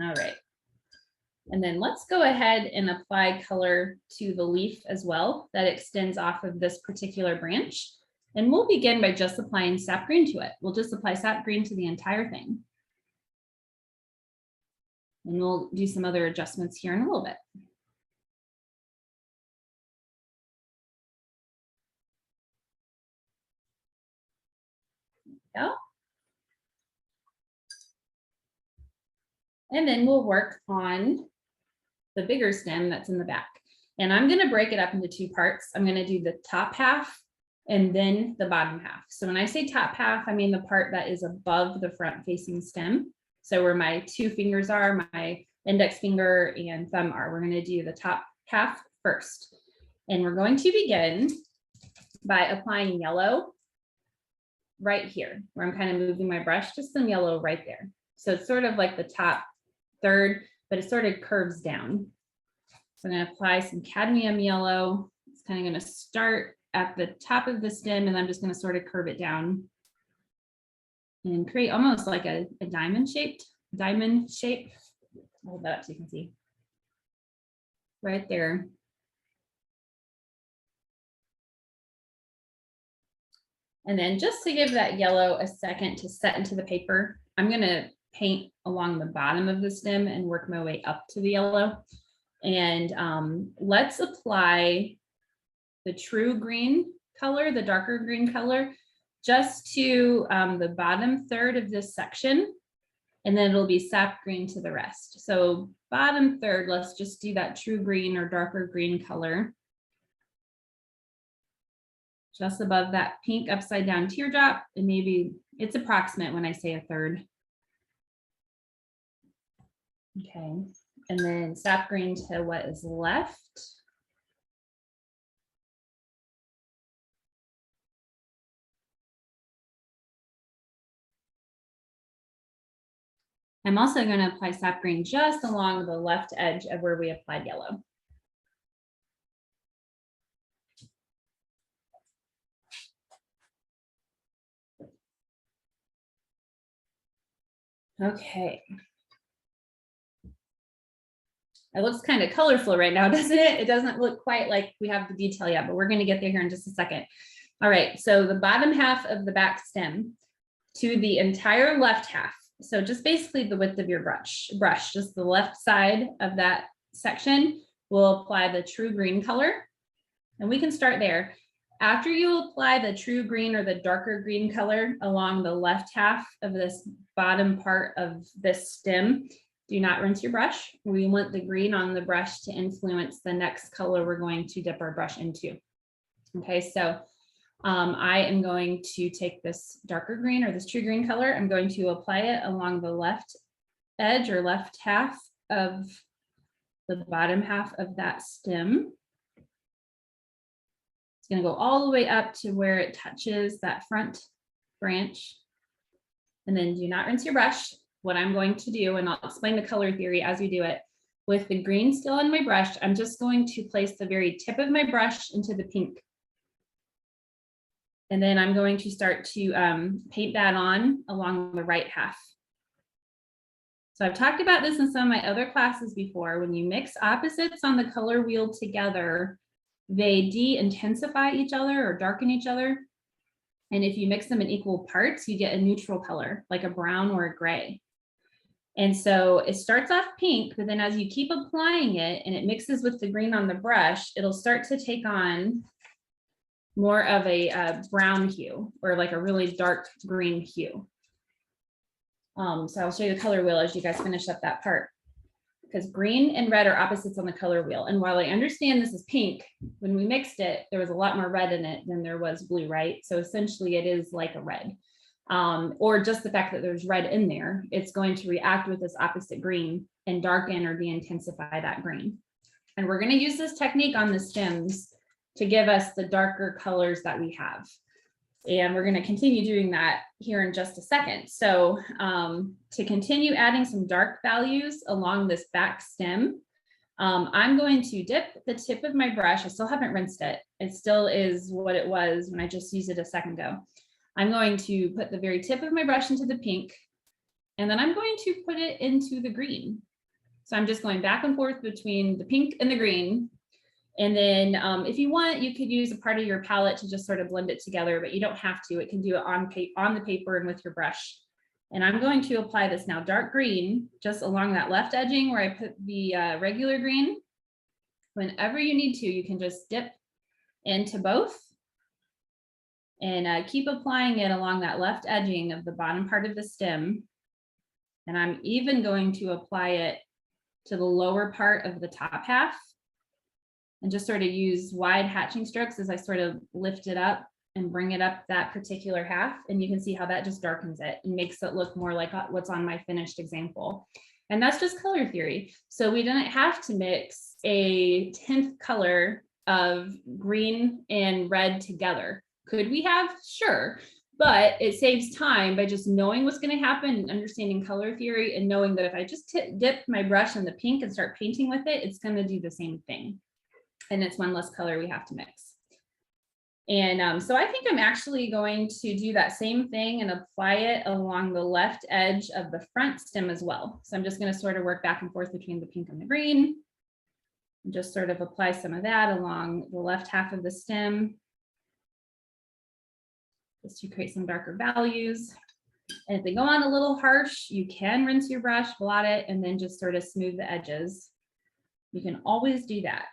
All right. And then let's go ahead and apply color to the leaf as well that extends off of this particular branch. And we'll begin by just applying sap green to it. We'll just apply sap green to the entire thing. And we'll do some other adjustments here in a little bit. There we go. And then we'll work on the bigger stem that's in the back. And I'm going to break it up into two parts. I'm going to do the top half and then the bottom half. So when I say top half, I mean the part that is above the front facing stem. So where my two fingers are, my index finger and thumb are, we're going to do the top half first. And we're going to begin by applying yellow right here, where I'm kind of moving my brush, just some yellow right there. So it's sort of like the top third, but it sort of curves down. So I'm going to apply some cadmium yellow. It's kind of going to start at the top of the stem, and I'm just going to sort of curve it down and create almost like a diamond shape. I'll hold that up so you can see. Right there. And then just to give that yellow a second to set into the paper, I'm going to paint along the bottom of the stem and work my way up to the yellow. And let's apply the true green color, the darker green color, just to the bottom third of this section. And then it'll be sap green to the rest. So bottom third, let's just do that true green or darker green color. Just above that pink upside down teardrop, and maybe it's approximate when I say a third. Okay, and then sap green to what is left. I'm also going to apply sap green just along the left edge of where we applied yellow. Okay. It looks kind of colorful right now, doesn't it? It doesn't look quite like we have the detail yet, but we're going to get there here in just a second. All right, so the bottom half of the back stem to the entire left half. So just basically the width of your brush, just the left side of that section, we'll apply the true green color. And we can start there. After you apply the true green or the darker green color along the left half of this bottom part of this stem, do not rinse your brush. We want the green on the brush to influence the next color we're going to dip our brush into. Okay, so I am going to take this darker green or this true green color. I'm going to apply it along the left edge or left half of the bottom half of that stem. It's going to go all the way up to where it touches that front branch. And then do not rinse your brush. What I'm going to do, and I'll explain the color theory as we do it, with the green still on my brush, I'm just going to place the very tip of my brush into the pink. And then I'm going to start to paint that on along the right half. So I've talked about this in some of my other classes before. When you mix opposites on the color wheel together, they de-intensify each other or darken each other. And if you mix them in equal parts, you get a neutral color, like a brown or a gray. And so it starts off pink, but then as you keep applying it and it mixes with the green on the brush, it'll start to take on more of a brown hue or like a really dark green hue. So I'll show you the color wheel as you guys finish up that part, because green and red are opposites on the color wheel. And while I understand this is pink, when we mixed it, there was a lot more red in it than there was blue, right? So essentially it is like a red, or just the fact that there's red in there, it's going to react with this opposite green and darken or de-intensify that green. And we're going to use this technique on the stems to give us the darker colors that we have. And we're going to continue doing that here in just a second. So to continue adding some dark values along this back stem, I'm going to dip the tip of my brush. I still haven't rinsed it. It still is what it was when I just used it a second ago. I'm going to put the very tip of my brush into the pink, and then I'm going to put it into the green. So I'm just going back and forth between the pink and the green. And then if you want, you could use a part of your palette to just sort of blend it together, but you don't have to. It can do it on the paper and with your brush. And I'm going to apply this now dark green just along that left edging where I put the regular green. Whenever you need to, you can just dip into both and keep applying it along that left edging of the bottom part of the stem. And I'm even going to apply it to the lower part of the top half, and just sort of use wide hatching strokes as I sort of lift it up and bring it up that particular half. And you can see how that just darkens it and makes it look more like what's on my finished example. And that's just color theory. So we didn't have to mix a 10th color of green and red together. Could we have? Sure. But it saves time by just knowing what's going to happen and understanding color theory and knowing that if I just dip my brush in the pink and start painting with it, it's going to do the same thing. And it's one less color we have to mix. And so I think I'm actually going to do that same thing and apply it along the left edge of the front stem as well. So I'm just going to sort of work back and forth between the pink and the green. And just sort of apply some of that along the left half of the stem, just to create some darker values. And if they go on a little harsh, you can rinse your brush, blot it, and then just sort of smooth the edges. You can always do that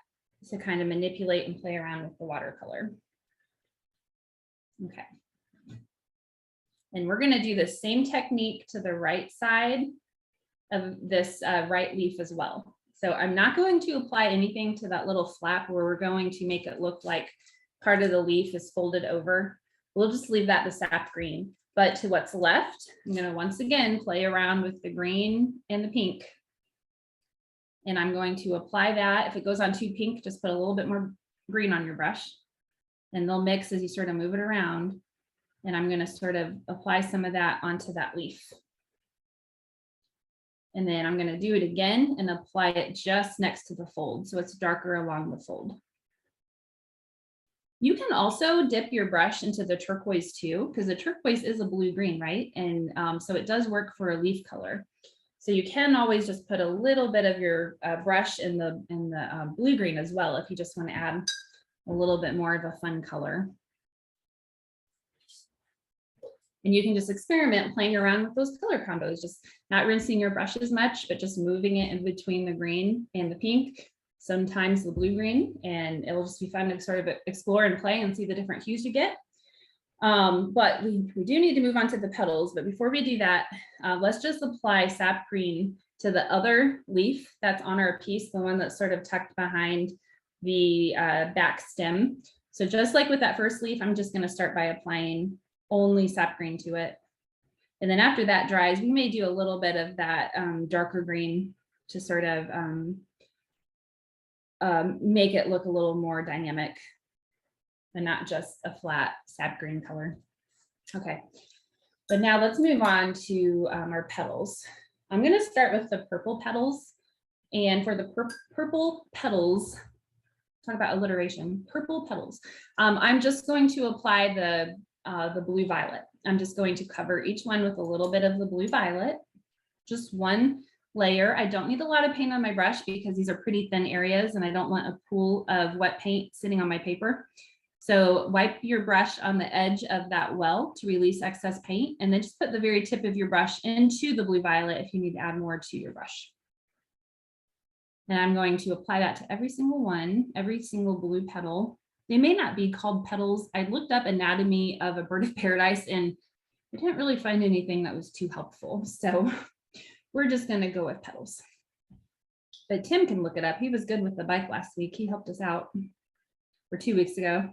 to kind of manipulate and play around with the watercolor. Okay. And we're going to do the same technique to the right side of this right leaf as well. So I'm not going to apply anything to that little flap where we're going to make it look like part of the leaf is folded over. We'll just leave that the sap green. But to what's left, I'm going to once again play around with the green and the pink. And I'm going to apply that. If it goes on too pink, just put a little bit more green on your brush. And they'll mix as you sort of move it around. And I'm going to sort of apply some of that onto that leaf. And then I'm going to do it again and apply it just next to the fold, so it's darker along the fold. You can also dip your brush into the turquoise too, because the turquoise is a blue-green, right? And so it does work for a leaf color. So you can always just put a little bit of your brush in the blue-green as well, if you just want to add a little bit more of a fun color. And you can just experiment playing around with those color combos, just not rinsing your brush as much, but just moving it in between the green and the pink, sometimes the blue-green, and it'll just be fun to sort of explore and play and see the different hues you get. But we do need to move on to the petals. But before we do that, let's just apply sap green to the other leaf that's on our piece, the one that's sort of tucked behind the back stem. So just like with that first leaf, I'm just going to start by applying only sap green to it. And then after that dries, we may do a little bit of that darker green to sort of make it look a little more dynamic and not just a flat sap green color. Okay, but now let's move on to our petals. I'm going to start with the purple petals. And for the purple petals, talk about alliteration, purple petals. I'm just going to apply the blue violet. I'm just going to cover each one with a little bit of the blue violet, just one layer. I don't need a lot of paint on my brush because these are pretty thin areas and I don't want a pool of wet paint sitting on my paper. So wipe your brush on the edge of that well to release excess paint, and then just put the very tip of your brush into the blue violet if you need to add more to your brush. And I'm going to apply that to every single one, every single blue petal. They may not be called petals. I looked up anatomy of a bird of paradise and I didn't really find anything that was too helpful. So we're just going to go with petals. But Tim can look it up. He was good with the bike last week. He helped us out, or 2 weeks ago.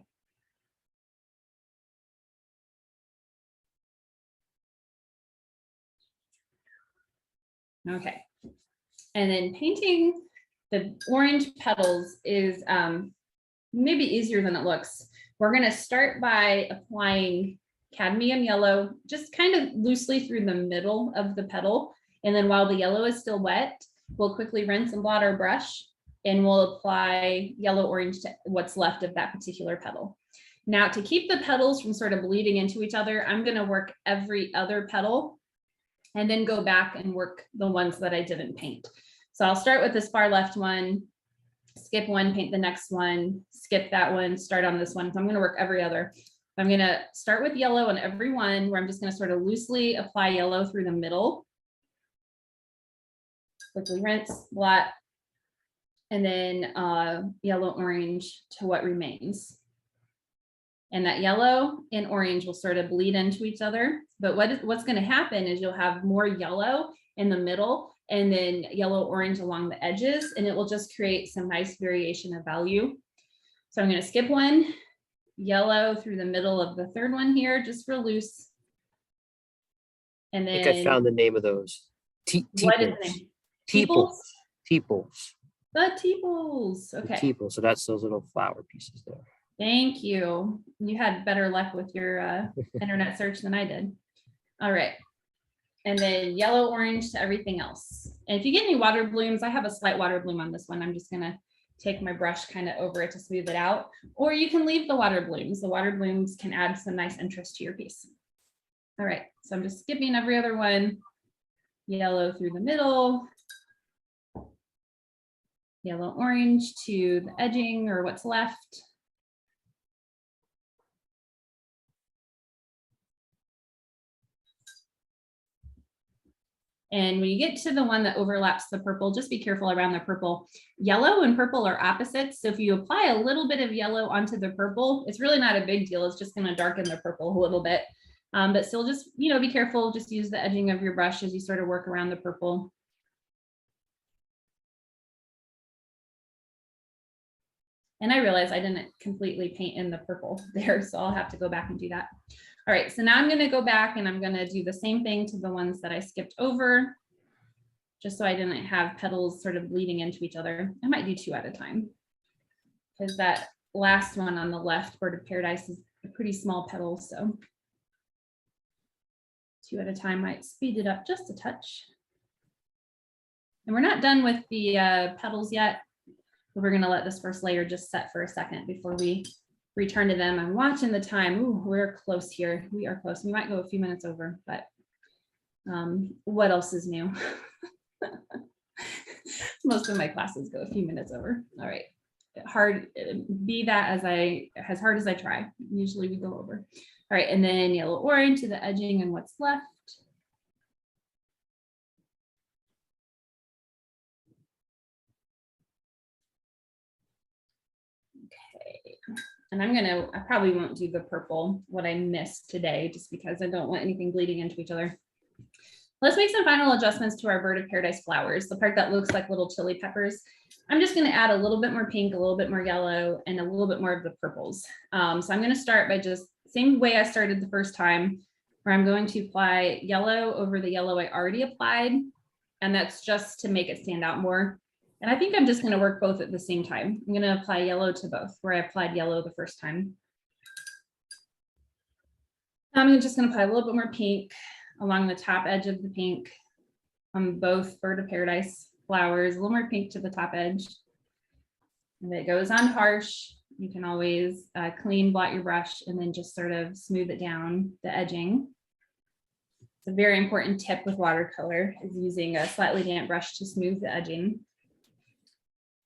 Okay. And then painting the orange petals is maybe easier than it looks. We're going to start by applying cadmium yellow, just kind of loosely through the middle of the petal. And then while the yellow is still wet, we'll quickly rinse and blot our brush, and we'll apply yellow orange to what's left of that particular petal. Now, to keep the petals from sort of bleeding into each other, I'm going to work every other petal and then go back and work the ones that I didn't paint. So I'll start with this far left one, skip one, paint the next one, skip that one, start on this one. So I'm going to work every other. I'm going to start with yellow on every one, where I'm just going to sort of loosely apply yellow through the middle. Quickly rinse, blot, and then yellow orange to what remains. And that yellow and orange will sort of bleed into each other. But what's going to happen is you'll have more yellow in the middle and then yellow orange along the edges, and it will just create some nice variation of value. So I'm going to skip one, yellow through the middle of the third one here, just real loose. And I think I then found the name of those. what is the name? Teeples. Teeples. The teeples. Okay. Teeples. So that's those little flower pieces there. Thank you. You had better luck with your internet search than I did. All right. And then yellow, orange to everything else. And if you get any water blooms, I have a slight water bloom on this one. I'm just going to take my brush kind of over it to smooth it out. Or you can leave the water blooms. The water blooms can add some nice interest to your piece. All right. So I'm just skipping every other one. Yellow through the middle. Yellow, orange to the edging or what's left. And when you get to the one that overlaps the purple, just be careful around the purple. Yellow and purple are opposites. So if you apply a little bit of yellow onto the purple, it's really not a big deal. It's just going to darken the purple a little bit. But still just, be careful. Just use the edging of your brush as you sort of work around the purple. And I realized I didn't completely paint in the purple there, so I'll have to go back and do that. All right, so now I'm going to go back and I'm going to do the same thing to the ones that I skipped over, just so I didn't have petals sort of bleeding into each other. I might do 2 at a time, because that last one on the left, Bird of Paradise, is a pretty small petal, so 2 at a time might speed it up just a touch. And we're not done with the petals yet. We're going to let this first layer just set for a second before we return to them. I'm watching the time. Ooh, we're close here. We are close. We might go a few minutes over, but what else is new? Most of my classes go a few minutes over. All right. Be that as hard as I try. Usually we go over. All right. And then yellow, orange to the edging and what's left. And I probably won't do the purple, what I missed today, just because I don't want anything bleeding into each other. Let's make some final adjustments to our Bird of Paradise flowers, the part that looks like little chili peppers. I'm just going to add a little bit more pink, a little bit more yellow, and a little bit more of the purples. So I'm going to start by just same way I started the first time, where I'm going to apply yellow over the yellow I already applied. And that's just to make it stand out more. And I think I'm just going to work both at the same time. I'm going to apply yellow to both, where I applied yellow the first time. I'm just going to apply a little bit more pink along the top edge of the pink on both Bird of Paradise flowers, a little more pink to the top edge. If it goes on harsh, you can always clean, blot your brush, and then just sort of smooth it down the edging. It's a very important tip with watercolor, is using a slightly damp brush to smooth the edging.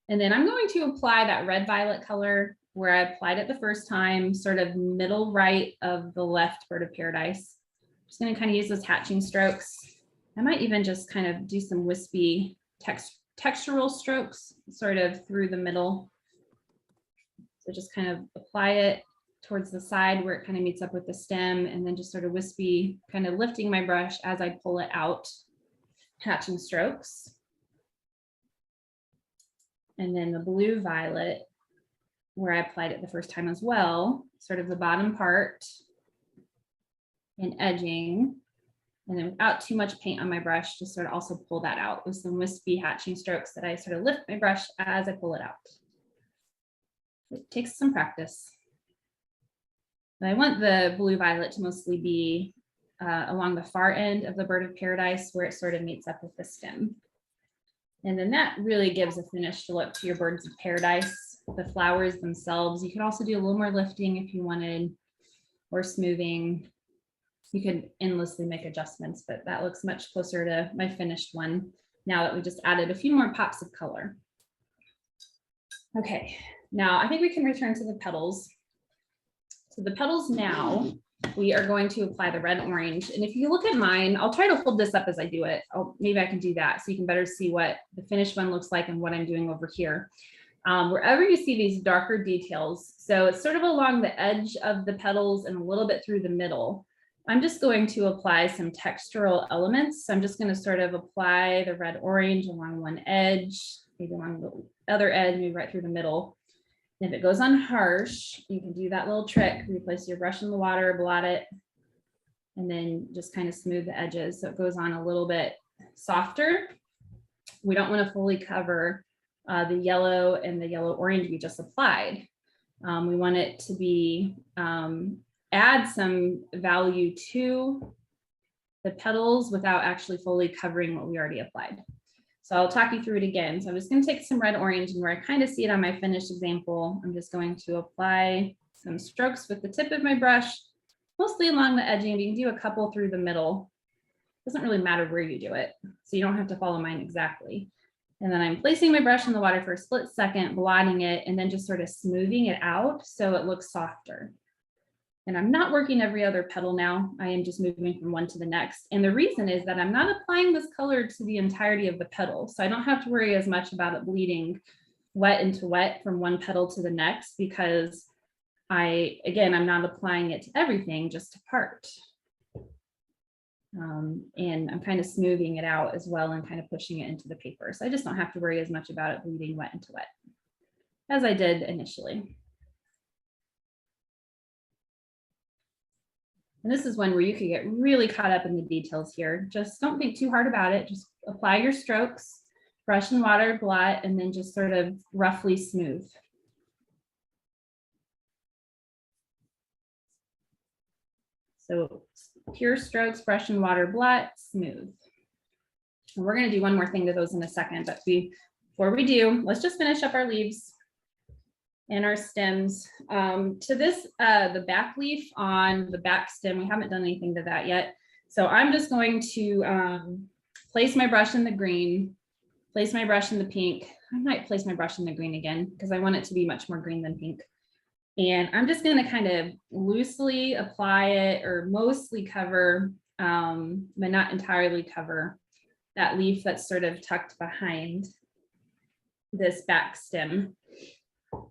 And then I'm going to apply that red violet color where I applied it the first time, sort of middle right of the left Bird of Paradise. Just going to kind of use those hatching strokes. I might even just kind of do some wispy textural strokes sort of through the middle. So just kind of apply it towards the side where it kind of meets up with the stem, and then just sort of wispy, kind of lifting my brush as I pull it out, hatching strokes. And then the blue violet, where I applied it the first time as well, sort of the bottom part and edging. And then without too much paint on my brush, just sort of also pull that out with some wispy hatching strokes that I sort of lift my brush as I pull it out. It takes some practice. But I want the blue violet to mostly be along the far end of the Bird of Paradise, where it sort of meets up with the stem. And then that really gives a finished look to your Birds of Paradise. The flowers themselves, you could also do a little more lifting if you wanted, or smoothing. You could endlessly make adjustments, but that looks much closer to my finished one now that we just added a few more pops of color. Okay, now I think we can return to the petals. So the petals now, we are going to apply the red orange. And if you look at mine, I'll try to hold this up as I do it. Maybe I can do that so you can better see what the finished one looks like and what I'm doing over here. Wherever you see these darker details, so it's sort of along the edge of the petals and a little bit through the middle, I'm just going to apply some textural elements. So I'm just going to sort of apply the red orange along one edge, maybe along the other edge, maybe right through the middle. If it goes on harsh, you can do that little trick, replace your brush in the water, blot it, and then just kind of smooth the edges so it goes on a little bit softer. We don't want to fully cover the yellow and the yellow orange we just applied. We want it to be add some value to the petals without actually fully covering what we already applied. So I'll talk you through it again. So I'm just going to take some red orange, and where I kind of see it on my finished example, I'm just going to apply some strokes with the tip of my brush, mostly along the edging. You can do a couple through the middle. Doesn't really matter where you do it, so you don't have to follow mine exactly. And then I'm placing my brush in the water for a split second, blotting it, and then just sort of smoothing it out so it looks softer. And I'm not working every other petal now. I am just moving from one to the next. And the reason is that I'm not applying this color to the entirety of the petal. So I don't have to worry as much about it bleeding wet into wet from one petal to the next, because again, I'm not applying it to everything, just to part. And I'm kind of smoothing it out as well and kind of pushing it into the paper. So I just don't have to worry as much about it bleeding wet into wet as I did initially. And this is one where you could get really caught up in the details here. Just don't think too hard about it. Just apply your strokes, brush and water, blot, and then just sort of roughly smooth. So pure strokes, brush and water, blot, smooth. And we're going to do one more thing to those in a second, but before we do, let's just finish up our leaves and our stems. To this, the back leaf on the back stem, we haven't done anything to that yet. So I'm just going to place my brush in the green, place my brush in the pink. I might place my brush in the green again because I want it to be much more green than pink. And I'm just going to kind of loosely apply it, or mostly cover, but not entirely cover, that leaf that's sort of tucked behind this back stem.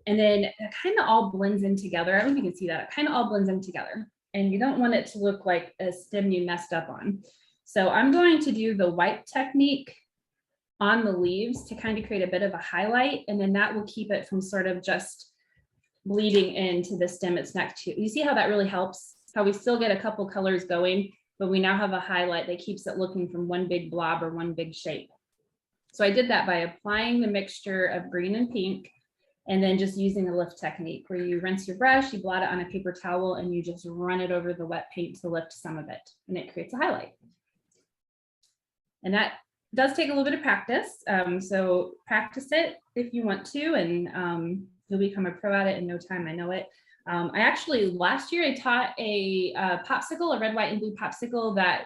And then it kind of all blends in together. I don't know if you can see that. It kind of all blends in together. And you don't want it to look like a stem you messed up on. So I'm going to do the wipe technique on the leaves to kind of create a bit of a highlight. And then that will keep it from sort of just bleeding into the stem it's next to. You see how that really helps? How we still get a couple colors going, but we now have a highlight that keeps it looking from one big blob or one big shape. So I did that by applying the mixture of green and pink, and then just using a lift technique where you rinse your brush, you blot it on a paper towel, and you just run it over the wet paint to lift some of it, and it creates a highlight. And that does take a little bit of practice. So practice it if you want to, and you'll become a pro at it in no time. I know it. I actually, last year, I taught a popsicle, a red, white, and blue popsicle that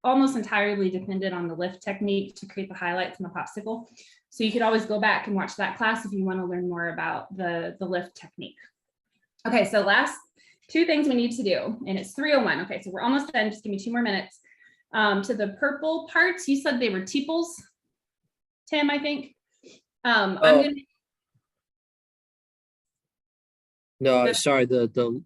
almost entirely depended on the lift technique to create the highlights in the popsicle. So you could always go back and watch that class if you want to learn more about the lift technique. Okay, so last two things we need to do, and it's 3:01. Okay, so we're almost done. Just give me 2 more minutes. To the purple parts, you said they were tepals, Tim, I think. I'm gonna. No, sorry. The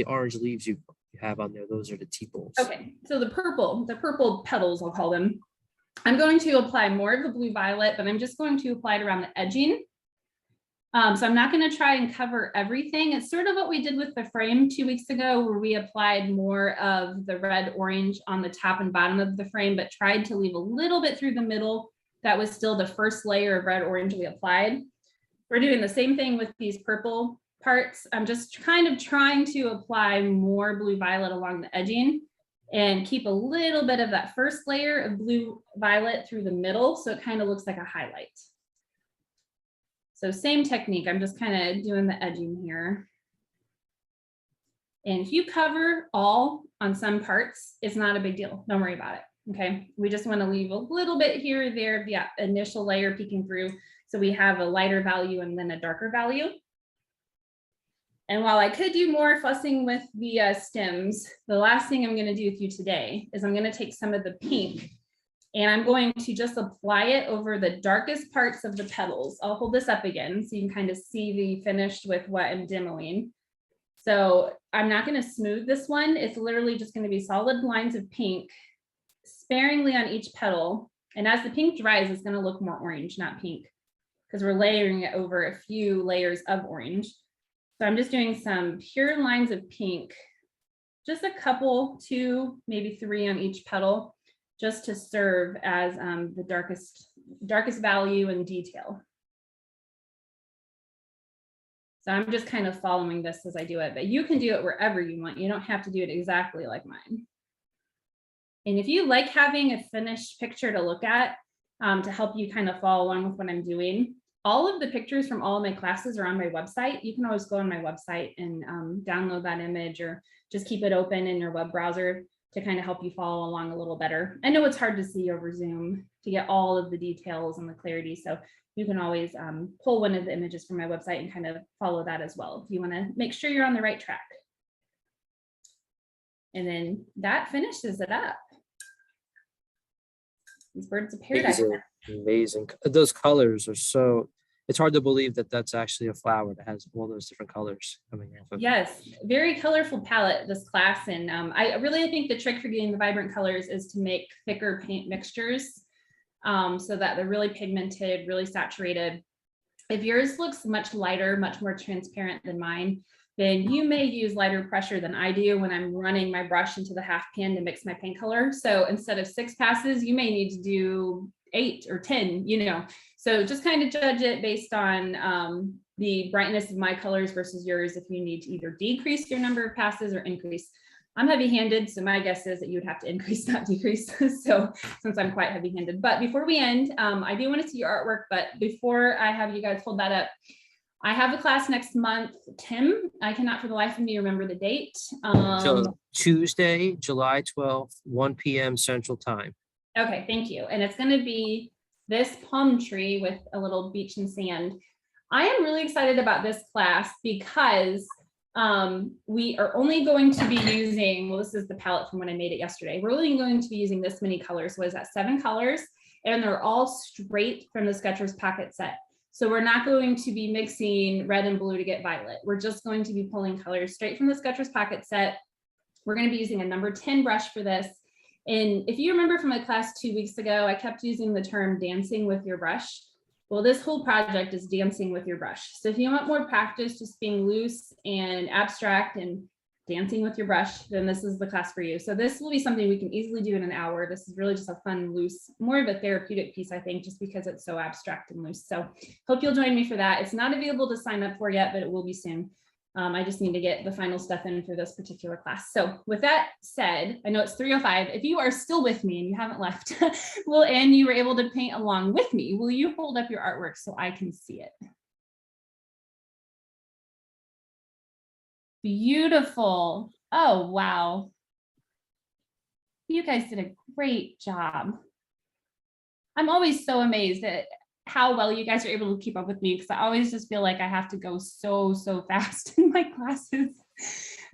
orange leaves you have on there, those are the tepals. Okay, so the purple petals, I'll call them. I'm going to apply more of the blue violet, but I'm just going to apply it around the edging. So I'm not going to try and cover everything. It's sort of what we did with the frame 2 weeks ago, where we applied more of the red orange on the top and bottom of the frame, but tried to leave a little bit through the middle. That was still the first layer of red orange we applied. We're doing the same thing with these purple parts. I'm just kind of trying to apply more blue violet along the edging and keep a little bit of that first layer of blue violet through the middle, so it kind of looks like a highlight. So same technique, I'm just kind of doing the edging here. And if you cover all on some parts, it's not a big deal. Don't worry about it, okay? We just want to leave a little bit here or there, the initial layer peeking through, so we have a lighter value and then a darker value. And while I could do more fussing with the stems, the last thing I'm going to do with you today is I'm going to take some of the pink and I'm going to just apply it over the darkest parts of the petals. I'll hold this up again so you can kind of see the finished with what I'm demoing. So I'm not going to smooth this one. It's literally just going to be solid lines of pink sparingly on each petal. And as the pink dries, it's going to look more orange, not pink. because we're layering it over a few layers of orange. So I'm just doing some pure lines of pink, just a couple, 2, maybe 3 on each petal, just to serve as the darkest value and detail. So I'm just kind of following this as I do it, but you can do it wherever you want. You don't have to do it exactly like mine. And if you like having a finished picture to look at, to help you kind of follow along with what I'm doing, all of the pictures from all of my classes are on my website. You can always go on my website and download that image, or just keep it open in your web browser to kind of help you follow along a little better. I know it's hard to see over Zoom to get all of the details and the clarity, so you can always pull one of the images from my website and kind of follow that as well if you want to make sure you're on the right track. And then that finishes it up. These birds of paradise. Amazing. Those colors are so, it's hard to believe that that's actually a flower that has all those different colors coming off of it. Yes, very colorful palette, this class. And I really think the trick for getting the vibrant colors is to make thicker paint mixtures so that they're really pigmented, really saturated. If yours looks much lighter, much more transparent than mine, then you may use lighter pressure than I do when I'm running my brush into the half pan to mix my paint color. So instead of 6 passes, you may need to do 8 or 10, you know. So just kind of judge it based on the brightness of my colors versus yours, if you need to either decrease your number of passes or increase. I'm heavy-handed, so my guess is that you would have to increase, not decrease. So since I'm quite heavy-handed. But before we end, I do want to see your artwork, but before I have you guys hold that up, I have a class next month. Tim, I cannot for the life of me remember the date. So Tuesday, July 12th, 1 p.m. Central Time. Okay, thank you. And it's going to be this palm tree with a little beach and sand. I am really excited about this class because we are only going to be using, well, this is the palette from when I made it yesterday. We're only going to be using this many colors. What is that, 7 colors? And they're all straight from the Sketchers Pocket Set. So we're not going to be mixing red and blue to get violet. We're just going to be pulling colors straight from the Sketchers Pocket Set. We're going to be using a number 10 brush for this. And if you remember from my class 2 weeks ago, I kept using the term dancing with your brush. Well, this whole project is dancing with your brush. So if you want more practice, just being loose and abstract and dancing with your brush, then this is the class for you. So this will be something we can easily do in an hour. This is really just a fun, loose, more of a therapeutic piece, I think, just because it's so abstract and loose. So hope you'll join me for that. It's not available to sign up for yet, but it will be soon. I just need to get the final stuff in for this particular class. So with that said, I know it's 3:05. If you are still with me and you haven't left, well, and you were able to paint along with me, will you hold up your artwork so I can see it? Beautiful. Oh, wow. You guys did a great job. I'm always so amazed at how well you guys are able to keep up with me, because I always just feel like I have to go so fast in my classes.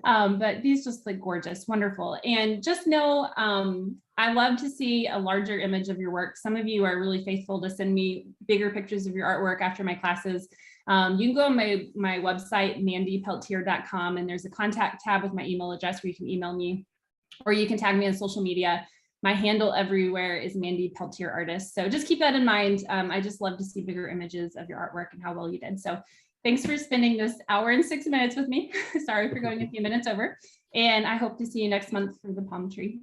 But these just look gorgeous, wonderful. And just know, I love to see a larger image of your work. Some of you are really faithful to send me bigger pictures of your artwork after my classes. You can go on my website, mandypeltier.com, and there's a contact tab with my email address where you can email me, or you can tag me on social media. My handle everywhere is Mandy Peltier Artist. So just keep that in mind. I just love to see bigger images of your artwork and how well you did. So thanks for spending this hour and 6 minutes with me. Sorry for going a few minutes over. And I hope to see you next month for the palm tree.